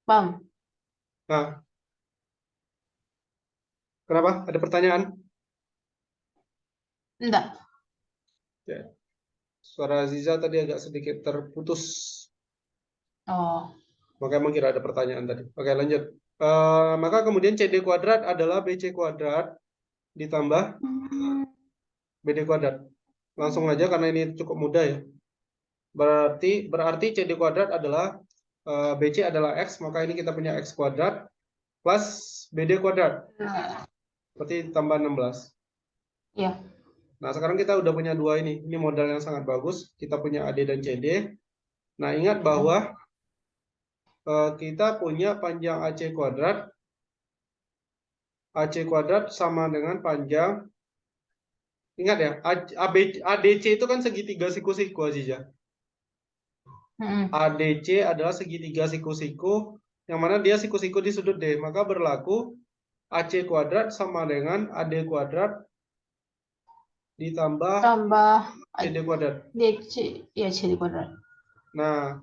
A: Paham.
B: Nah, kenapa? Ada pertanyaan?
A: Enggak.
B: Ya. Suara Aziza tadi agak sedikit terputus.
A: Oh.
B: Makanya mengira ada pertanyaan tadi. Oke, lanjut. Maka kemudian CD kuadrat adalah BC kuadrat ditambah BD kuadrat. Langsung aja karena ini cukup mudah ya. Berarti CD kuadrat adalah BC adalah X, maka ini kita punya X kuadrat plus BD kuadrat. Berarti tambah 16.
A: Iya.
B: Nah, sekarang kita udah punya dua ini. Ini modal yang sangat bagus. Kita punya AD dan CD. Nah, ingat bahwa kita punya panjang AC kuadrat. AC kuadrat sama dengan panjang. Ingat ya, ADC itu kan segitiga siku-siku, Aziza. ADC adalah segitiga siku-siku, yang mana dia siku-siku di sudut D. Maka berlaku AC kuadrat sama dengan AD kuadrat ditambah CD kuadrat.
A: DC ya CD kuadrat.
B: Nah,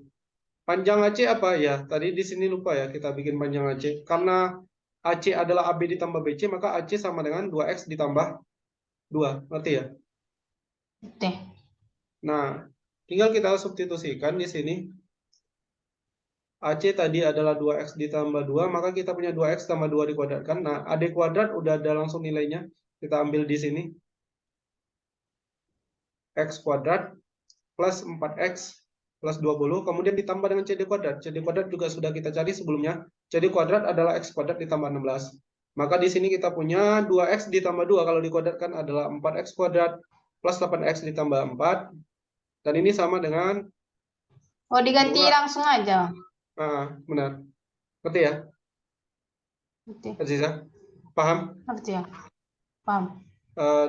B: panjang AC apa ya? Tadi di sini lupa ya kita bikin panjang AC. Karena AC adalah AB ditambah BC, maka AC sama dengan 2X ditambah 2. Ngerti ya?
A: Oke.
B: Nah, tinggal kita substitusikan di sini. AC tadi adalah 2X ditambah 2, maka kita punya 2X tambah 2 dikuadratkan. Nah, AD kuadrat udah ada langsung nilainya. Kita ambil di sini. X kuadrat plus 4X plus 20, kemudian ditambah dengan CD kuadrat. CD kuadrat juga sudah kita cari sebelumnya. CD kuadrat adalah X kuadrat ditambah 16. Maka di sini kita punya 2X ditambah 2, kalau dikuadratkan adalah 4X kuadrat plus 8X ditambah 4. Dan ini sama dengan...
A: Oh, diganti
B: 2.
A: langsung aja.
B: Nah, benar. Ngerti ya?
A: Ngerti.
B: Aziza? Paham?
A: Ngerti ya? Paham.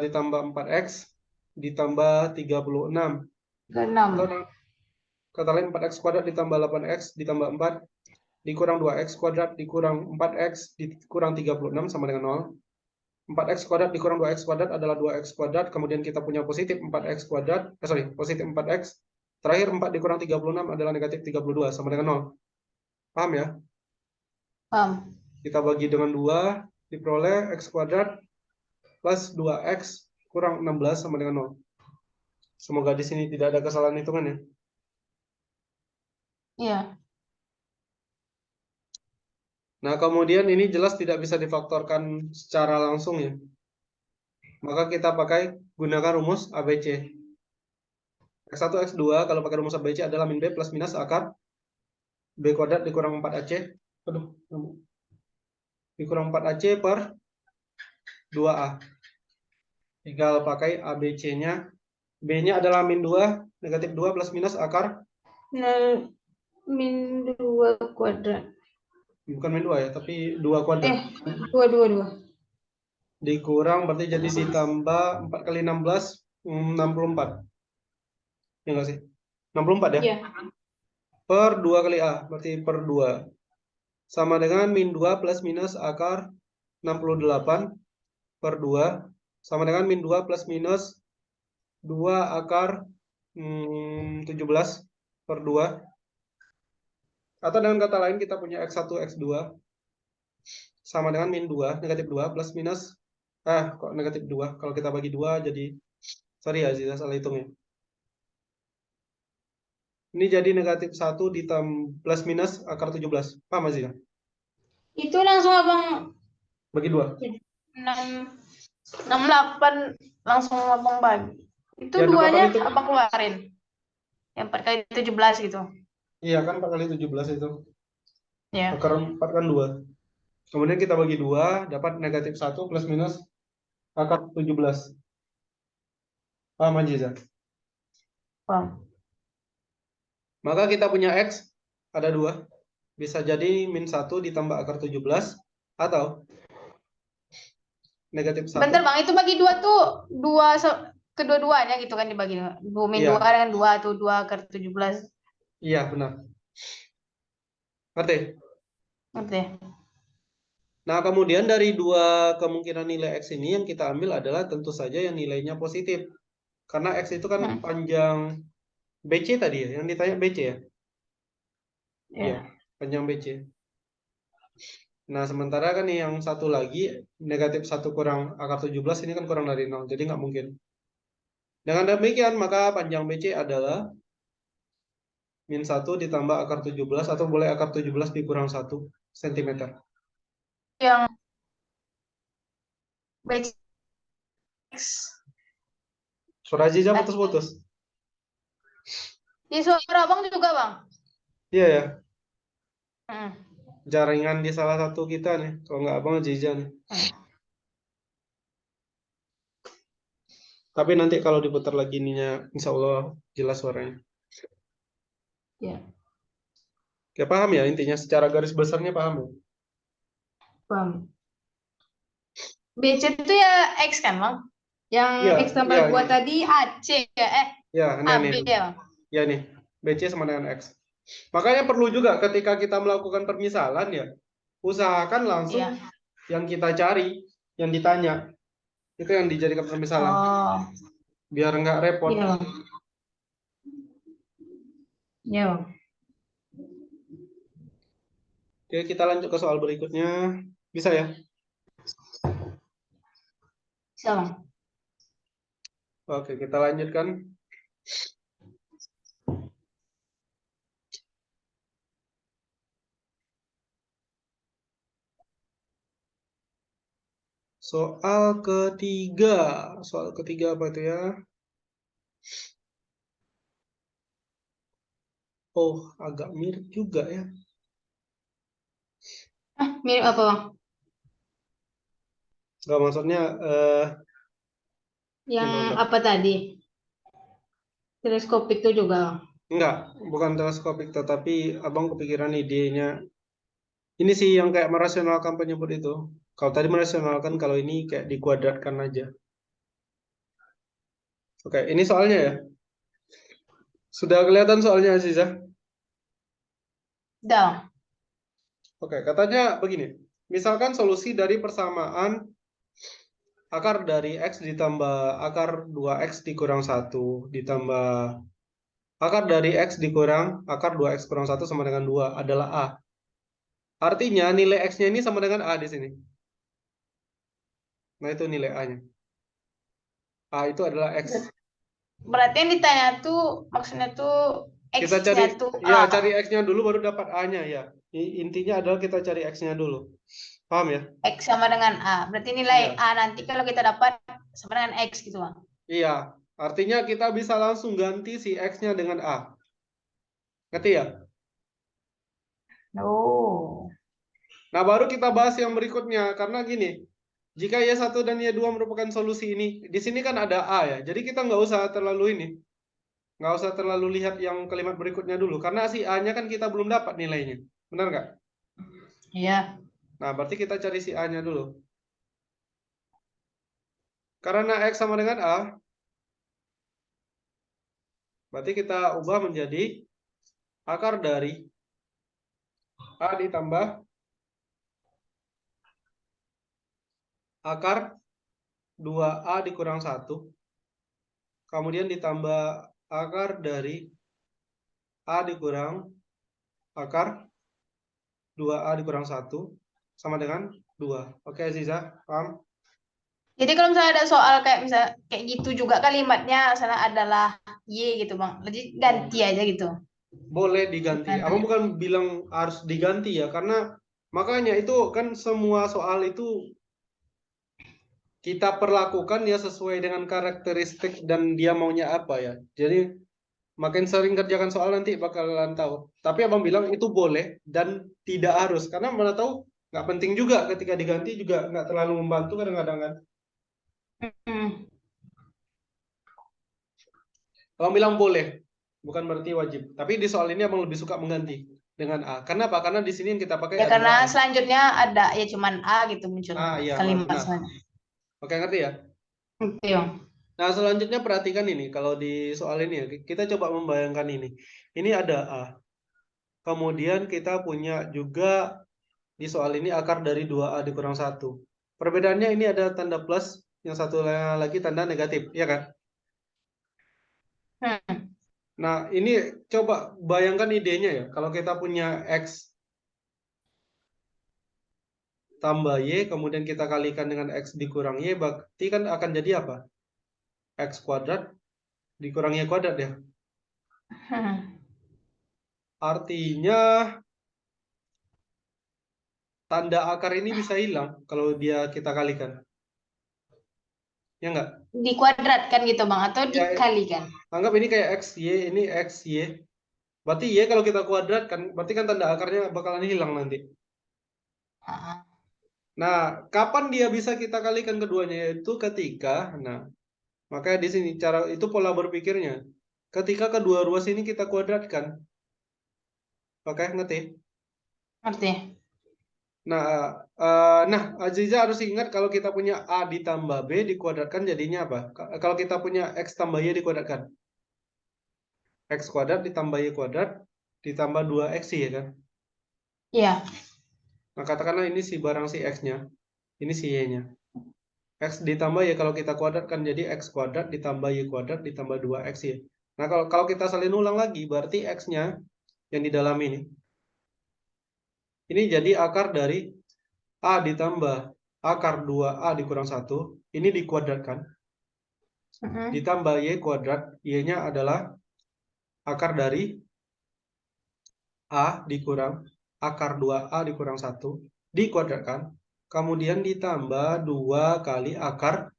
B: Ditambah 4X ditambah 36.
A: 36.
B: Kata lain 4X kuadrat ditambah 8X ditambah 4 dikurang 2X kuadrat dikurang 4X dikurang 36 sama dengan 0. 4X kuadrat dikurang 2X kuadrat adalah 2X kuadrat. Kemudian kita punya positif 4X kuadrat. Positif 4X. Terakhir 4 dikurang 36 adalah negatif 32 sama dengan 0. Paham ya?
A: Paham.
B: Kita bagi dengan 2 diperoleh X kuadrat plus 2X kurang 16 sama dengan 0. Semoga di sini tidak ada kesalahan hitungan ya.
A: Iya.
B: Nah, kemudian ini jelas tidak bisa difaktorkan secara langsung ya. Maka kita gunakan rumus ABC. X1, X2 kalau pakai rumus ABC adalah min B plus minus akar B kuadrat dikurang 4AC. Aduh, dikurang 4AC per 2A. Tinggal pakai ABC-nya. B-nya adalah min 2, negatif 2 plus minus akar.
A: Min 2 kuadrat.
B: Bukan min 2 ya, tapi 2 kuadrat.
A: 2.
B: Dikurang berarti jadi ditambah 4 kali 16, 64. Ya nggak sih? 64 ya?
A: Iya.
B: Per 2 kali A, berarti per 2. Sama dengan min 2 plus minus akar 68 per 2. Sama dengan min 2 plus minus 2 akar 17 per 2. Atau dengan kata lain kita punya X1, X2 sama dengan min 2, negatif 2 plus minus, kok negatif 2? Kalau kita bagi 2 jadi, sorry ya, salah hitung ya. Ini jadi negatif 1 ditambah plus minus akar 17. Paham Aziza?
A: Itu langsung abang
B: Bagi 2.
A: 68 langsung abang bagi. Itu
B: Ya,
A: duanya
B: itu.
A: abang keluarin. Yang 4 kali 17 gitu.
B: Iya kan 4 kali 17 itu.
A: Ya.
B: Akar 4 kan 2. Kemudian kita bagi 2, dapat negatif 1 plus minus akar 17. Paham Aziza?
A: Paham.
B: Maka kita punya X ada 2. Bisa jadi min 1 ditambah akar 17 atau negatif 1.
A: Bentar bang, itu bagi 2 tuh kedua-duanya gitu kan dibagi. Min 2
B: Iya.
A: dengan 2 tuh 2 akar 17.
B: Iya, benar. Ngerti?
A: Ngerti?
B: Nah, kemudian dari dua kemungkinan nilai X ini yang kita ambil adalah tentu saja yang nilainya positif. Karena X itu kan panjang BC tadi ya, yang ditanya BC ya? Iya, panjang BC. Nah, sementara kan yang satu lagi, negatif 1 kurang akar 17 ini kan kurang dari 0, jadi nggak mungkin. Dengan demikian, maka panjang BC adalah min 1 ditambah akar 17, atau boleh akar 17 dikurang 1 cm.
A: Yang BC.
B: Suara Aziza putus-putus.
A: Di suara abang juga bang?
B: Iya ya. Jaringan di salah satu kita nih. Kalau nggak abang Aziza nih. Tapi nanti kalau diputar lagi ininya, insya Allah jelas suaranya.
A: Ya.
B: Ya paham ya intinya, secara garis besarnya paham ya?
A: Paham. BC itu ya X kan bang? Yang
B: Iya,
A: X tambah
B: iya,
A: 2
B: iya.
A: tadi AC ya?
B: Ya, nah
A: AB
B: nih.
A: ya bang?
B: Ya nih, BC sama dengan X. Makanya perlu juga ketika kita melakukan permisalan ya, usahakan langsung
A: Iya.
B: yang kita cari, yang ditanya. Itu yang dijadikan permisalan.
A: Oh.
B: Biar nggak repot.
A: Iya bang. Iya bang.
B: Oke, kita lanjut ke soal berikutnya. Bisa ya?
A: Bisa bang.
B: Oke, kita lanjutkan. Soal ketiga. Soal ketiga apa itu ya? Oh, agak mirip juga ya.
A: Mirip apa bang?
B: Nggak, maksudnya
A: Yang
B: bentar.
A: apa tadi? Teleskopik itu juga bang?
B: Enggak, bukan teleskopik, tetapi abang kepikiran idenya. Ini sih yang kayak merasionalkan penyebut itu. Kalau tadi merasionalkan, kalau ini kayak dikuadratkan aja. Oke, ini soalnya ya. Sudah kelihatan soalnya, Aziza?
A: Udah.
B: Oke, katanya begini. Misalkan solusi dari persamaan akar dari X ditambah akar 2X dikurang 1 ditambah akar dari X dikurang akar 2X kurang 1 sama dengan 2 adalah A. Artinya nilai X-nya ini sama dengan A di sini. Nah, itu nilai A-nya. A itu adalah X.
A: Berarti yang ditanya tuh maksudnya tuh
B: Kita
A: X-nya
B: cari,
A: tuh
B: ya
A: A.
B: cari X-nya dulu baru dapat A-nya ya. Intinya adalah kita cari X-nya dulu. Paham ya?
A: X sama dengan A. Berarti nilai
B: Iya.
A: A nanti kalau kita dapat sama dengan X gitu, Bang.
B: Iya. Artinya kita bisa langsung ganti si X-nya dengan A. Ngerti ya?
A: Oh.
B: Nah, baru kita bahas yang berikutnya. Karena gini, jika Y1 dan Y2 merupakan solusi ini, di sini kan ada A ya. Jadi kita nggak usah terlalu ini. Nggak usah terlalu lihat yang kalimat berikutnya dulu. Karena si A-nya kan kita belum dapat nilainya. Benar nggak?
A: Iya.
B: Nah, berarti kita cari si A-nya dulu. Karena X sama dengan A, berarti kita ubah menjadi akar dari A ditambah akar 2A dikurang 1. Kemudian ditambah akar dari A dikurang akar 2A dikurang 1 sama dengan 2. Oke, Aziza, paham?
A: Jadi kalau misalnya ada soal kayak misalnya kayak gitu juga kalimatnya misalnya adalah Y gitu, Bang. Jadi ganti aja gitu.
B: Boleh diganti.
A: Bukan.
B: Abang bukan bilang harus diganti ya, karena makanya itu kan semua soal itu kita perlakukan ya sesuai dengan karakteristik dan dia maunya apa ya. Jadi makin sering kerjakan soal nanti bakalan tahu. Tapi abang bilang itu boleh dan tidak harus, karena mana tahu nggak penting juga ketika diganti juga nggak terlalu membantu kadang-kadang kan.
A: Hmm.
B: Abang bilang boleh, bukan berarti wajib. Tapi di soal ini abang lebih suka mengganti dengan A. Karena apa? Karena di sini yang kita pakai
A: Ya
B: adalah
A: karena
B: A.
A: selanjutnya ada ya cuman A gitu muncul
B: Ah iya,
A: kalimat
B: benar.
A: selanjutnya.
B: Oke, ngerti ya?
A: Oke, Bang.
B: Nah, selanjutnya perhatikan ini. Kalau di soal ini ya, kita coba membayangkan ini. Ini ada A. Kemudian kita punya juga di soal ini akar dari 2A dikurang 1. Perbedaannya ini ada tanda plus, yang satu lagi tanda negatif, ya kan?
A: Hmm.
B: Nah, ini coba bayangkan idenya ya. Kalau kita punya X tambah Y, kemudian kita kalikan dengan X dikurang Y, berarti kan akan jadi apa? X kuadrat dikurang Y kuadrat ya.
A: Hmm.
B: Artinya tanda akar ini bisa hilang kalau dia kita kalikan. Ya enggak?
A: Dikuadratkan gitu, Bang, atau
B: Ya,
A: dikalikan?
B: anggap ini kayak X, Y, ini X, Y. Berarti Y kalau kita kuadratkan, berarti kan tanda akarnya bakalan hilang nanti.
A: Ah.
B: Nah, kapan dia bisa kita kalikan keduanya? Yaitu ketika, nah, makanya di sini cara itu pola berpikirnya. Ketika kedua ruas ini kita kuadratkan. Oke, ngerti?
A: Ngerti?
B: Nah, nah, Aziza harus ingat kalau kita punya A ditambah B dikuadratkan jadinya apa? Kalau kita punya X tambah Y dikuadratkan. X kuadrat ditambah Y kuadrat ditambah 2X ya kan?
A: Iya.
B: Nah, katakanlah ini si barang si X-nya, ini si Y-nya. X ditambah Y kalau kita kuadratkan jadi X kuadrat ditambah Y kuadrat ditambah 2X ya. Nah, kalau kita salin ulang lagi, berarti X-nya yang di dalam ini jadi akar dari A ditambah akar 2A dikurang 1, ini dikuadratkan,
A: Mm-mm.
B: ditambah Y kuadrat, Y-nya adalah akar dari A dikurang akar 2A dikurang 1, dikuadratkan, kemudian ditambah 2 kali akar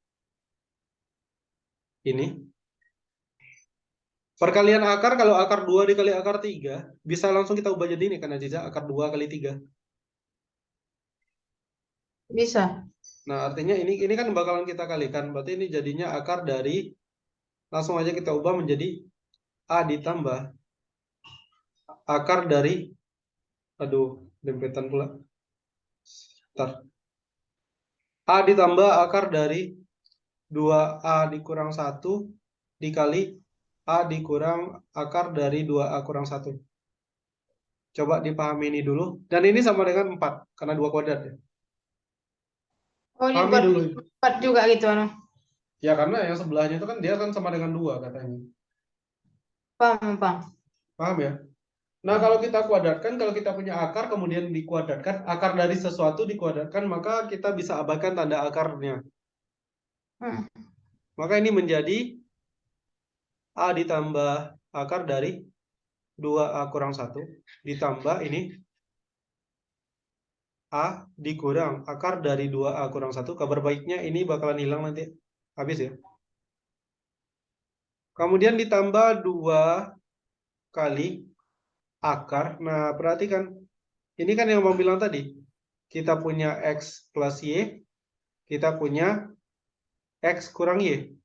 B: ini. Perkalian akar, kalau akar 2 dikali akar 3, bisa langsung kita ubah jadi ini kan Aziza, akar 2 kali 3.
A: Bisa.
B: Nah, artinya ini kan bakalan kita kalikan, berarti ini jadinya akar dari, langsung aja kita ubah menjadi A ditambah akar dari, aduh, dempetan pula. Bentar. A ditambah akar dari 2A dikurang 1 dikali A dikurang akar dari 2A kurang 1. Coba dipahami ini dulu. Dan ini sama dengan 4, karena 2 kuadrat ya.
A: Oh,
B: Pahami
A: dibuat
B: dulu.
A: buat juga gitu, anu.
B: Ya, karena yang sebelahnya itu kan dia kan sama dengan 2 katanya.
A: Paham, paham.
B: Paham ya? Nah, kalau kita kuadratkan, kalau kita punya akar kemudian dikuadratkan, akar dari sesuatu dikuadratkan, maka kita bisa abaikan tanda akarnya.
A: Hmm.
B: Maka ini menjadi A ditambah akar dari 2A kurang 1 ditambah ini A dikurang akar dari 2A kurang 1. Kabar baiknya ini bakalan hilang nanti. Habis ya. Kemudian ditambah 2 kali akar. Nah, perhatikan. Ini kan yang mau bilang tadi. Kita punya X plus Y. Kita punya X kurang Y.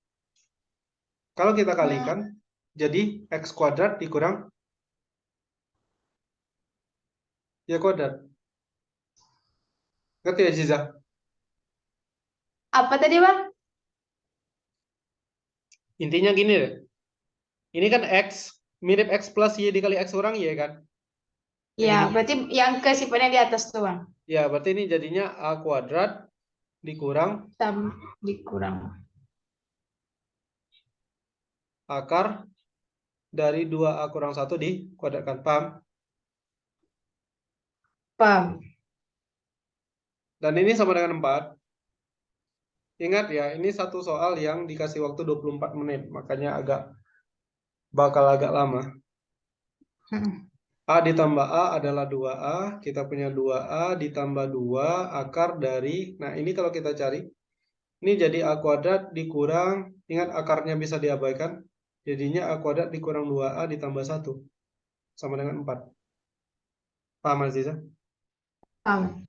B: Kalau kita kalikan, jadi X kuadrat dikurang Y kuadrat. Ngerti ya, Ziza?
A: Apa tadi, Bang?
B: Intinya gini deh. Ini kan X mirip X plus Y dikali X kurang Y kan? Yang
A: Ya,
B: ini.
A: berarti yang ke sifatnya di atas tuh, Bang.
B: Ya, berarti ini jadinya A kuadrat dikurang
A: Dikurang.
B: akar dari 2A kurang 1 dikuadratkan. Paham?
A: Paham.
B: Dan ini sama dengan 4. Ingat ya, ini satu soal yang dikasih waktu 24 menit. Makanya bakal agak lama. A ditambah A adalah 2A. Kita punya 2A ditambah 2 akar dari... Nah, ini kalau kita cari. Ini jadi A kuadrat dikurang... Ingat akarnya bisa diabaikan. Jadinya A kuadrat dikurang 2A ditambah 1. Sama dengan 4. Paham, Aziza?
A: Paham.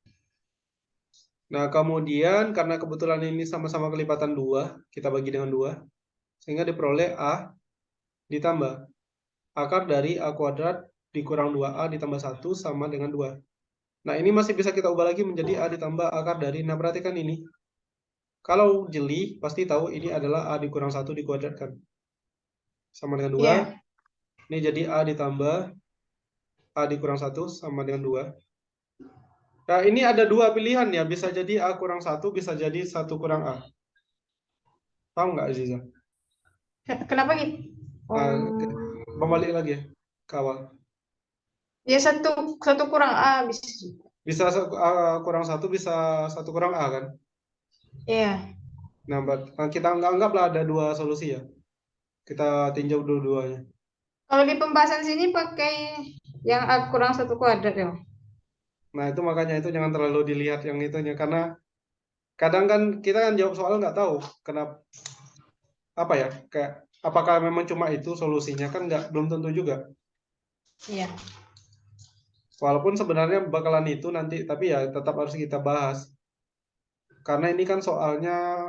B: Nah, kemudian karena kebetulan ini sama-sama kelipatan 2, kita bagi dengan 2, sehingga diperoleh A ditambah akar dari A kuadrat dikurang 2A ditambah 1 sama dengan 2. Nah, ini masih bisa kita ubah lagi menjadi A ditambah akar dari, nah perhatikan ini. Kalau jeli, pasti tahu ini adalah A dikurang 1 dikuadratkan. Sama dengan 2.
A: Iya.
B: Ini jadi A ditambah A dikurang 1 sama dengan 2. Nah, ini ada dua pilihan ya, bisa jadi A kurang 1, bisa jadi 1 kurang A. Tahu nggak, Aziza?
A: Kenapa gitu?
B: Kembali lagi ya, ke awal.
A: Ya satu kurang A bisa.
B: Bisa kurang 1, bisa 1 kurang A kan?
A: Iya.
B: Nah, kita anggaplah ada dua solusi ya. Kita tinjau dua-duanya.
A: Kalau di pembahasan sini pakai yang A kurang 1 kuadrat ya.
B: Nah, itu makanya itu jangan terlalu dilihat yang itunya. Karena kadang kan kita kan jawab soal nggak tahu. Kenapa, apa ya, kayak apakah memang cuma itu solusinya, kan nggak, belum tentu juga.
A: Iya.
B: Walaupun sebenarnya bakalan itu nanti, tapi ya tetap harus kita bahas. Karena ini kan soalnya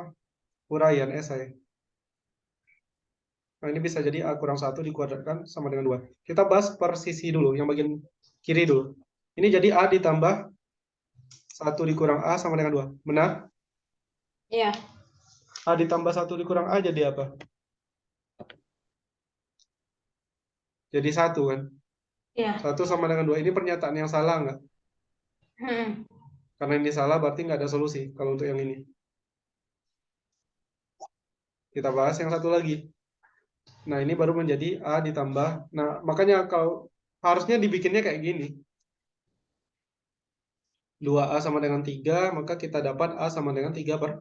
B: uraian esai. Nah, ini bisa jadi A kurang 1 dikuadratkan sama dengan 2. Kita bahas per sisi dulu, yang bagian kiri dulu. Ini jadi A ditambah 1 dikurang A sama dengan 2. Benar?
A: Iya.
B: A ditambah 1 dikurang A jadi apa? Jadi 1 kan?
A: Iya.
B: 1 sama dengan 2. Ini pernyataan yang salah nggak? Karena ini salah berarti nggak ada solusi kalau untuk yang ini. Kita bahas yang satu lagi. Nah, ini baru menjadi A ditambah. Nah, makanya kalau harusnya dibikinnya kayak gini. 2A sama dengan 3, maka kita dapat A sama dengan 3 per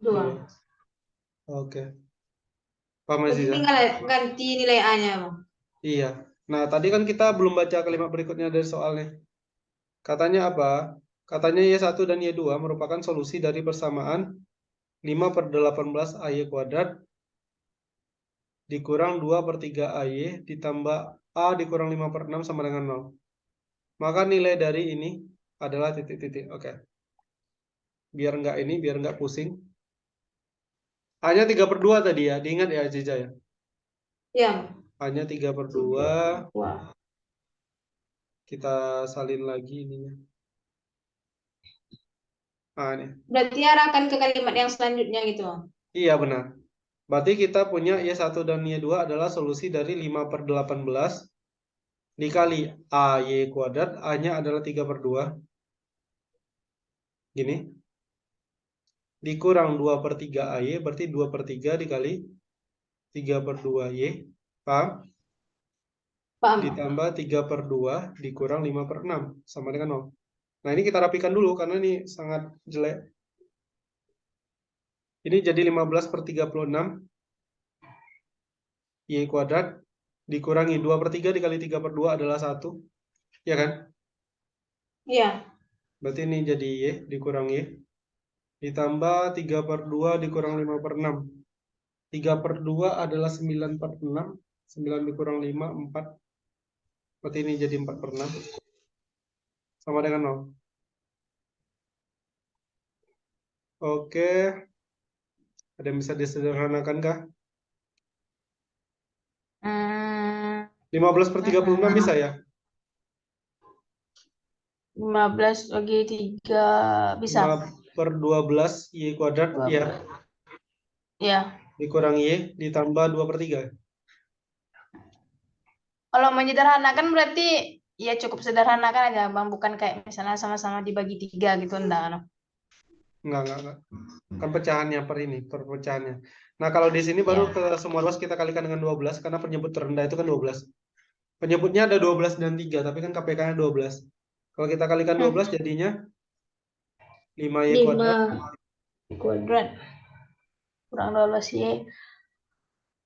B: 2.
A: 2.
B: Oke. Paham,
A: Berarti
B: Aziza?
A: tinggal ganti nilai A-nya, Bang.
B: Iya. Nah, tadi kan kita belum baca kalimat berikutnya dari soalnya. Katanya apa? Katanya Y1 dan Y2 merupakan solusi dari persamaan 5 per 18 AY kuadrat dikurang 2 per 3 AY ditambah A dikurang 5 per 6 sama dengan 0. Maka nilai dari ini adalah titik-titik. Oke. Biar nggak pusing. Hanya 3 per 2 tadi ya. Diingat ya, Aziza ya.
A: Iya.
B: Hanya 3 per 2.
A: Wah.
B: Kita salin lagi ininya. Nah, ini.
A: Berarti arahkan ke kalimat yang selanjutnya gitu, Bang.
B: Iya, benar. Berarti kita punya Y1 dan Y2 adalah solusi dari 5 per 18 dikali AY kuadrat. A-nya adalah 3 per 2. Gini. Dikurang 2 per 3 AY, berarti 2 per 3 dikali 3 per 2 Y. Paham?
A: Paham?
B: Ditambah 3 per 2 dikurang 5 per 6. Sama dengan 0. Nah, ini kita rapikan dulu karena ini sangat jelek. Ini jadi 15 per 36 Y kuadrat dikurangi 2/3 dikali 3/2 adalah 1. Ya kan?
A: Iya.
B: Berarti ini jadi Y dikurang Y. Ditambah 3/2 dikurang 5/6. 3/2 adalah 9/6. 9 dikurang 5, 4. Berarti ini jadi 4/6. Sama dengan 0. Oke. Ada yang bisa disederhanakan kah? 15/36 bisa ya?
A: 15 bagi 3 bisa.
B: 5/12 Y kuadrat ya.
A: Ya.
B: Dikurang Y ditambah 2/3.
A: Kalau menyederhanakan berarti ya cukup sederhanakan aja Bang, bukan kayak misalnya sama-sama dibagi 3 gitu enggak.
B: Enggak. Kan pecahannya per pecahannya. Nah, kalau di sini baru ke semua ruas kita kalikan dengan 12 karena penyebut terendah itu kan 12. Penyebutnya ada 12 dan 3, tapi kan KPK-nya 12. Kalau kita kalikan 12 jadinya 5Y kuadrat
A: 5 kuadrat kurang 12Y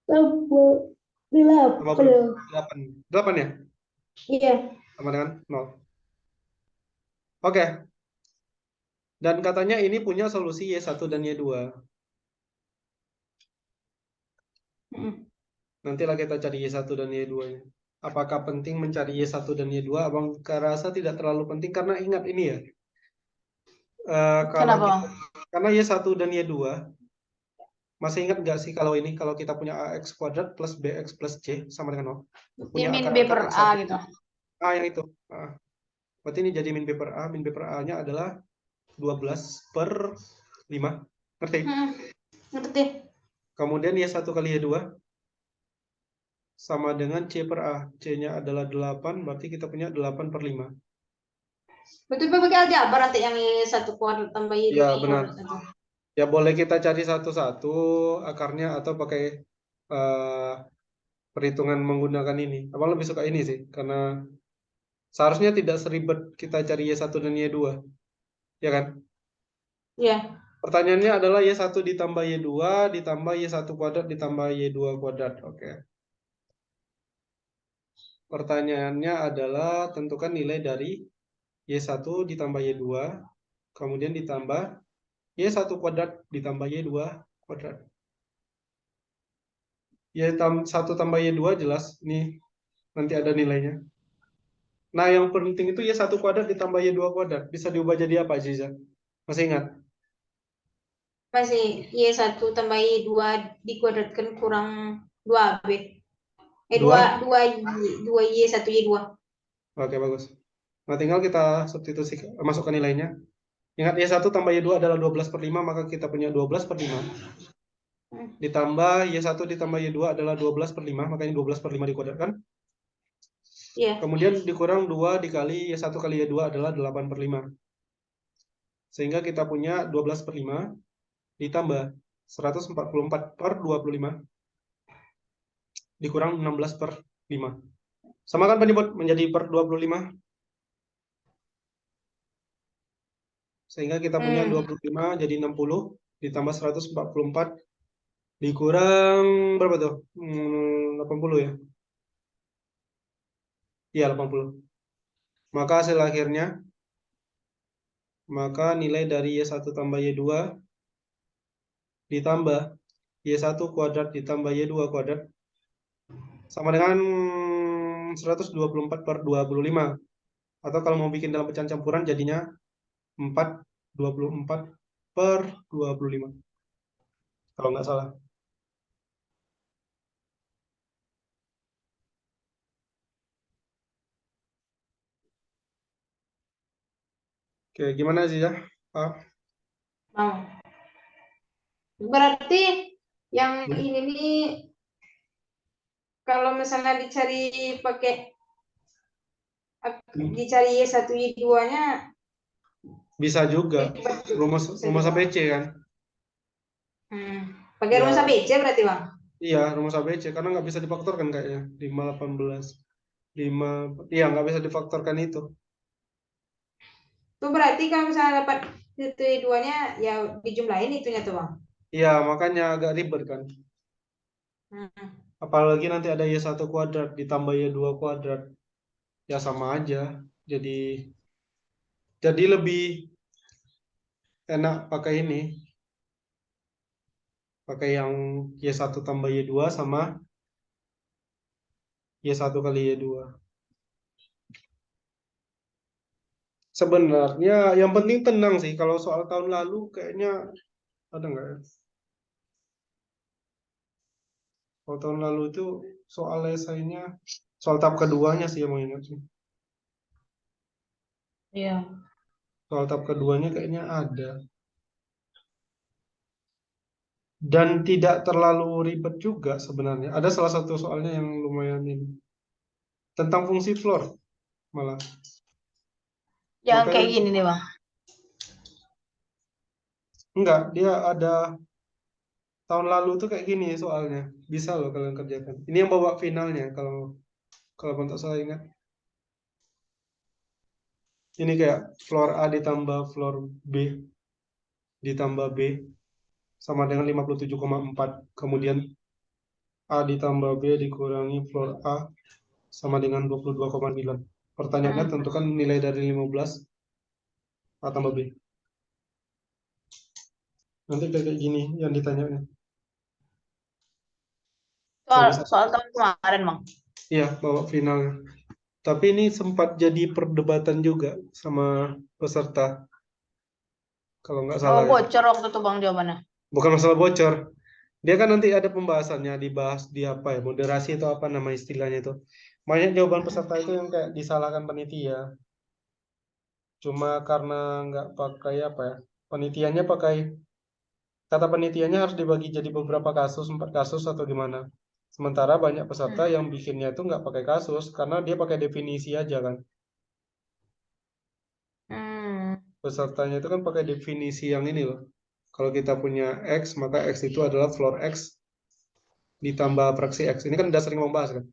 A: tambah
B: 8. 8 ya?
A: Iya.
B: Sama dengan 0. Oke. Dan katanya ini punya solusi Y1 dan Y2. Nantilah kita cari Y1 dan Y2-nya. Apakah penting mencari Y1 dan Y2? Abang rasa tidak terlalu penting karena ingat ini ya. Kalau
A: Kenapa?
B: karena Y1 dan Y2 masih ingat nggak sih kalau ini kalau kita punya AX kuadrat plus BX plus C sama dengan 0. Punya
A: Min B
B: akar-akar
A: per
B: X1.
A: A gitu.
B: Yang itu. Berarti ini jadi min B per A. Min B per A-nya adalah 12/5. Ngerti?
A: Ngerti.
B: Kemudian Y1 kali Y2 sama dengan C per A. C-nya adalah 8, berarti kita punya 8/5.
A: Betul pakai aljabar nanti yang Y1 kuadrat tambah Y2
B: Ya, benar.
A: kuadrat itu.
B: Ya, boleh kita cari satu-satu akarnya atau pakai perhitungan menggunakan ini. Abang lebih suka ini sih, karena seharusnya tidak seribet kita cari Y1 dan Y2. Ya kan?
A: Iya.
B: Pertanyaannya adalah Y1 ditambah Y2 ditambah Y1 kuadrat ditambah Y2 kuadrat. Oke. Pertanyaannya adalah tentukan nilai dari Y1 ditambah Y2, kemudian ditambah Y1 kuadrat ditambah Y2 kuadrat. Y1 tambah Y2 jelas, nih nanti ada nilainya. Nah, yang penting itu Y1 kuadrat ditambah Y2 kuadrat. Bisa diubah jadi apa, Ziza? Masih ingat?
A: Masih Y1 tambah Y2 dikuadratkan kurang 2B. 2 Y1 Y2.
B: Oke, bagus. Nah, tinggal kita substitusi, masukkan nilainya. Ingat, Y1 tambah Y2 adalah 12/5, maka kita punya 12/5. Ditambah Y1 ditambah Y2 adalah 12/5, makanya 12/5 dikuadratkan.
A: Iya.
B: Kemudian dikurang 2 dikali Y1 kali Y2 adalah 8/5. Sehingga kita punya 12/5 ditambah 144/25 dikurang 16/5. Samakan penyebut menjadi per 25. Sehingga kita punya 25 jadi 60 ditambah 144 dikurang berapa tuh? 80 ya? Iya, 80. Maka hasil akhirnya, maka nilai dari Y1 tambah Y2 ditambah Y1 kuadrat ditambah Y2 kuadrat sama dengan 124/25. Atau kalau mau bikin dalam pecahan campuran jadinya 424/25. Kalau nggak salah. Oke, gimana sih ya?
A: Berarti yang ini nih kalau misalnya dicari Y1 Y2-nya
B: Bisa juga rumus ABC kan?
A: Pakai rumus ABC berarti Bang?
B: Iya, rumus ABC karena nggak bisa difaktorkan kayaknya 5/18. 5, iya nggak bisa difaktorkan itu.
A: Itu berarti kalau misalnya dapat itu Y2-nya ya dijumlahin itunya tuh Bang?
B: Iya, makanya agak ribet kan. Apalagi nanti ada Y1 kuadrat ditambah Y2 kuadrat. Ya sama aja. Jadi lebih enak pakai ini. Pakai yang Y1 tambah Y2 sama Y1 kali Y2. Sebenarnya yang penting tenang sih. Kalau soal tahun lalu kayaknya ada nggak ya? Kalau tahun lalu itu soal esainya, soal tahap keduanya sih yang mau ingat sih.
C: Iya.
B: Soal tahap keduanya kayaknya ada. Dan tidak terlalu ribet juga sebenarnya. Ada salah satu soalnya yang lumayan ini. Tentang fungsi floor malah.
C: Jangan
B: Makanya
C: kayak gini nih, Bang.
B: enggak, dia ada tahun lalu tuh kayak gini soalnya. Bisa loh kalian kerjakan. Ini yang bawa finalnya kalau kalau bentuk saya ingat. Ini kayak floor A ditambah floor B ditambah B sama dengan 57,4. Kemudian A ditambah B dikurangi floor A sama dengan 22,9. Pertanyaannya tentukan nilai dari 15 A tambah B. Nanti kayak gini yang ditanyanya.
C: Soal tahun kemarin, Bang.
B: Iya, bawa finalnya. Tapi ini sempat jadi perdebatan juga sama peserta. Kalau nggak
C: Oh,
B: salah ya.
C: bocor waktu itu, Bang, jawabannya.
B: Bukan masalah bocor. Dia kan nanti ada pembahasannya, dibahas di apa ya, moderasi atau apa nama istilahnya itu. Banyak jawaban peserta itu yang kayak disalahkan panitia. Cuma karena nggak pakai apa ya, penitiannya pakai, kata penitiannya harus dibagi jadi beberapa kasus, 4 kasus atau gimana. Sementara banyak peserta yang bikinnya itu nggak pakai kasus, karena dia pakai definisi aja kan. Pesertanya itu kan pakai definisi yang ini loh. Kalau kita punya X, maka X itu adalah floor X ditambah fraksi X. Ini kan udah sering membahas kan.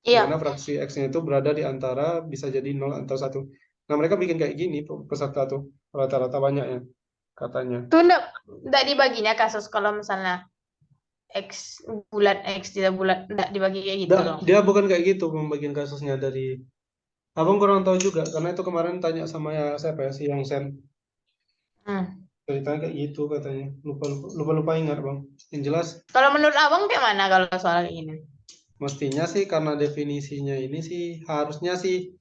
C: Iya.
B: Dimana fraksi X-nya itu berada di antara, bisa jadi 0 atau 1. Nah, mereka bikin kayak gini peserta tuh. Rata-rata banyak ya, katanya.
C: Itu enggak dibaginya kasus kalau misalnya X bulat X tidak bulat, enggak dibagi kayak gitu dong.
B: Dia bukan kayak gitu membagikan kasusnya dari... Abang kurang tahu juga, karena itu kemarin tanya sama ya, siapa ya, si Yang Sen. Ceritanya kayak gitu katanya. Lupa ingat bang. Yang jelas
C: Kalau menurut Abang kayak mana kalau soal kayak gini?
B: mestinya sih karena definisinya ini sih harusnya sih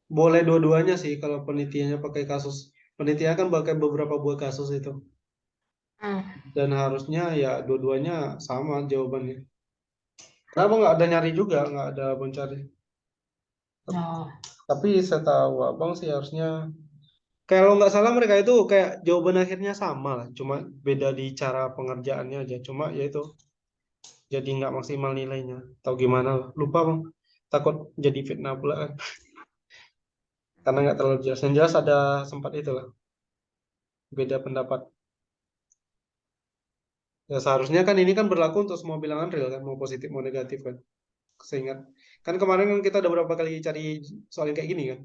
B: boleh dua-duanya sih kalau penelitiannya pakai kasus. Penelitian kan pakai beberapa buah kasus itu. Dan harusnya ya dua-duanya sama jawabannya. Kenapa nggak ada nyari juga, nggak ada abang cari. Tapi saya tahu abang sih harusnya, kalau nggak salah mereka itu kayak jawaban akhirnya sama lah, cuma beda di cara pengerjaannya aja. Cuma ya itu jadi nggak maksimal nilainya. Tahu gimana? Lupa bang. Takut jadi fitnah pula kan. Karena nggak terlalu jelas. Yang jelas ada sempat itulah beda pendapat. Ya seharusnya kan ini kan berlaku untuk semua bilangan real kan, mau positif mau negatif kan. Seingat kan kemarin kan kita udah berapa kali cari soal yang kayak gini kan.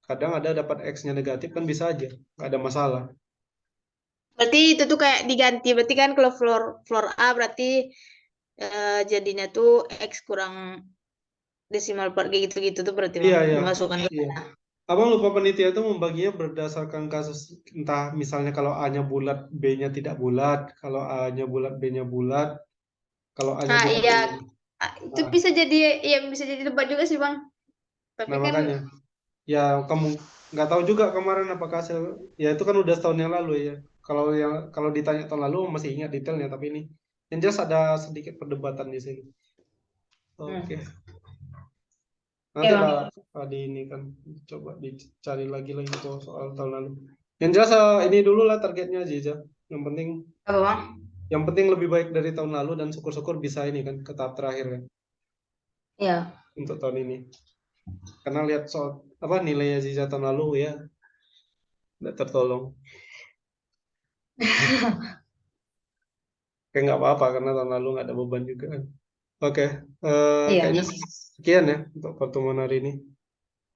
B: Kadang ada dapat X-nya negatif kan bisa aja, nggak ada masalah.
C: Berarti itu tuh kayak diganti. Berarti kan kalau floor A berarti jadinya tuh X kurang desimal part kayak gitu-gitu tuh berarti
B: Iya, iya.
C: dimasukkan ke
B: Iya.
C: sana.
B: Abang lupa panitia itu membaginya berdasarkan kasus, entah misalnya kalau A-nya bulat, B-nya tidak bulat, kalau A-nya bulat, B-nya bulat, kalau A-nya bulat,
C: Iya.
B: B-nya.
C: Itu bisa jadi, ya bisa jadi debat juga sih Bang. Tapi
B: Nah
C: kan
B: makanya, ya kamu nggak tahu juga kemarin apakah hasil, ya itu kan udah setahun yang lalu ya. Kalau ditanya tahun lalu masih ingat detailnya, tapi ini yang jelas ada sedikit perdebatan di sini. Oke. Nanti
C: Bang.
B: lah di ini kan coba dicari lagi itu soal tahun lalu. Yang jelas ini dulu lah targetnya Ziza. Yang penting
C: Apa Bang?
B: yang penting lebih baik dari tahun lalu dan syukur-syukur bisa ini kan ke tahap terakhir kan
C: Iya.
B: untuk tahun ini. Karena lihat soal apa nilai Ziza tahun lalu ya tidak tertolong. Kayak nggak apa-apa karena tahun lalu nggak ada beban juga kan. Oke,
C: Iya.
B: kayaknya sekian ya untuk pertemuan hari ini.